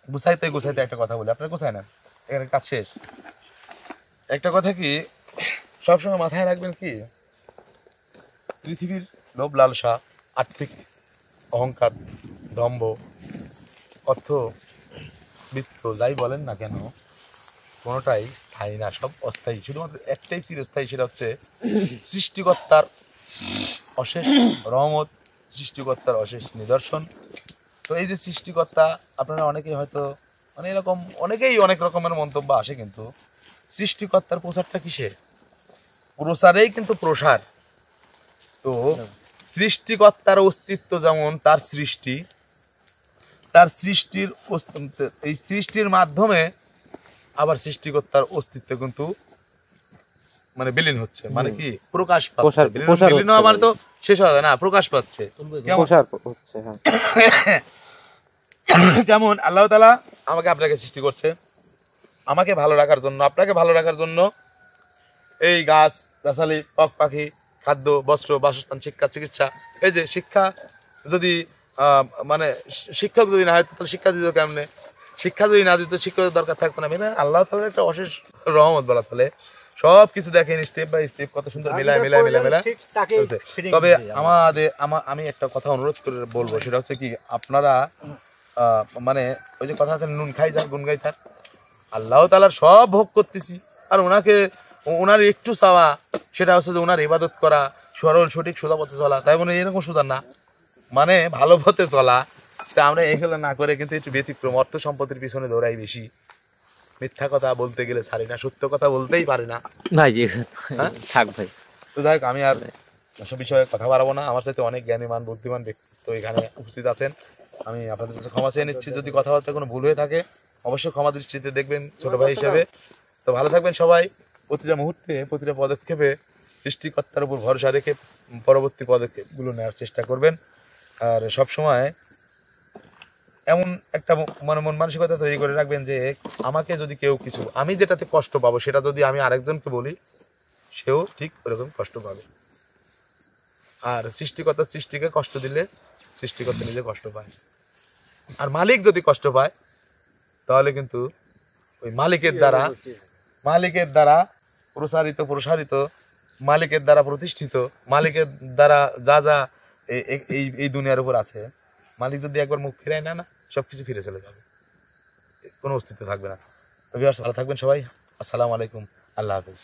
গুছাইতে একটা কথা বলি, আপনারা গোছায় নেন, এখানে কাজ শেষ। একটা কথা কি, সবসময় মাথায় রাখবেন কি, পৃথিবীর লোভ লালসা, আর্থিক অহংকার, দম্ভ, অর্থ, বৃত্ত, যাই বলেন না কেন, কোনোটাই স্থায়ী না, সব অস্থায়ী। শুধুমাত্র একটাই চিরস্থায়ী, সেটা হচ্ছে সৃষ্টিকর্তার অশেষ রহমত, সৃষ্টিকর্তার অশেষ নিদর্শন। তো এই যে সৃষ্টিকর্তা, আপনারা অনেকেই হয়তো মানে এরকম অনেকেই অনেক রকমের মন্তব্য আসে, কিন্তু সৃষ্টিকর্তার প্রচারটা কিসে? প্রচারেই কিন্তু প্রসার। তো সৃষ্টিকর্তার অস্তিত্ব যেমন তার সৃষ্টি, তার সৃষ্টির এই সৃষ্টির মাধ্যমে আবার সৃষ্টিকর্তার অস্তিত্ব কিন্তু মানে বিলীন হচ্ছে, মানে কি প্রকাশ পাচ্ছে। বিলীন হওয়া মানে তো শেষ হয় না, প্রকাশ পাচ্ছে। প্রসার হচ্ছে, হ্যাঁ। কেমন আল্লাহ তাআলা আমাকে আপনাকে সৃষ্টি করছে আমাকে ভালো রাখার জন্য, আপনাকে ভালো রাখার জন্য। এই গাছ গাছালি, পক পাখি, খাদ্য, বস্ত্র, বাসস্থান, শিক্ষা, চিকিৎসা। এই যে শিক্ষা, যদি মানে শিক্ষক যদি না হয় তাহলে শিক্ষা দিত কেমনে? শিক্ষা যদি না দিত, শিক্ষকের দরকার থাকতো না। মানে আল্লাহ তাআলার একটা অশেষ রহমত বলা চলে। সব কিছু দেখেন স্টেপ বাই স্টেপ, কত সুন্দর মিলায়। তবে আমি একটা কথা অনুরোধ করে বলবো, সেটা হচ্ছে কি, আপনারা মানে ওই যে কথা আছে, নুন খাই যার গুন গাই তার। আল্লাহ তাআলার সব ভোগ করতেছি, আর ওনার একটু চাওয়া, সেটা হচ্ছে যে ওনার ইবাদত করা, সরল সঠিক সোজা পথে চলা। তাই মানে এরকম সোজা না, মানে ভালো পথে চলা। তা আমরা এগুলো না করে কিন্তু একটু ব্যতিক্রম, অর্থ সম্পত্তির পিছনে দৌড়াই বেশি, মিথ্যা কথা বলতে গেলে ছাড়ি না, সত্য কথা বলতেই পারি না ভাই হ্যাঁ? থাক ভাই। তো যাই হোক, আমি আর এসব বিষয়ে কথা বাড়াবো না। আমার সাথে অনেক জ্ঞানীমান বুদ্ধিমান ব্যক্তিত্ব এখানে উপস্থিত আছেন। আমি আপনাদের কাছে ক্ষমা চেয়ে নিচ্ছি যদি কথাবার্তা কোনো ভুল হয়ে থাকে, অবশ্যই ক্ষমা দৃষ্টিতে দেখবেন ছোট ভাই হিসেবে। তো ভালো থাকবেন সবাই। প্রতিটা মুহূর্তে, প্রতিটা পদক্ষেপে সৃষ্টিকর্তার উপর ভরসা রেখে পরবর্তী পদক্ষেপগুলো নেওয়ার চেষ্টা করবেন। আর সবসময় এমন একটা মানে মন মানসিকতা তৈরি করে রাখবেন যে আমাকে যদি কেউ কিছু, আমি যেটাতে কষ্ট পাবো সেটা যদি আমি আরেকজনকে বলি, সেও ঠিক ওরকম কষ্ট পাবে। আর সৃষ্টিকর্তা সৃষ্টিকে কষ্ট দিলে সৃষ্টিকর্তা নিজে কষ্ট পায়। আর মালিক যদি কষ্ট পায় তাহলে কিন্তু ওই মালিকের দ্বারা প্রসারিত মালিকের দ্বারা প্রতিষ্ঠিত, মালিকের দ্বারা যা যা এই দুনিয়ার উপর আছে, মালিক যদি একবার মুখ ফিরায় না সবকিছু ফিরে চলে যাবে, কোনো অস্তিত্ব থাকবে না। তবে ভালো থাকবেন সবাই। আসসালামু আলাইকুম, আল্লাহ হাফেজ।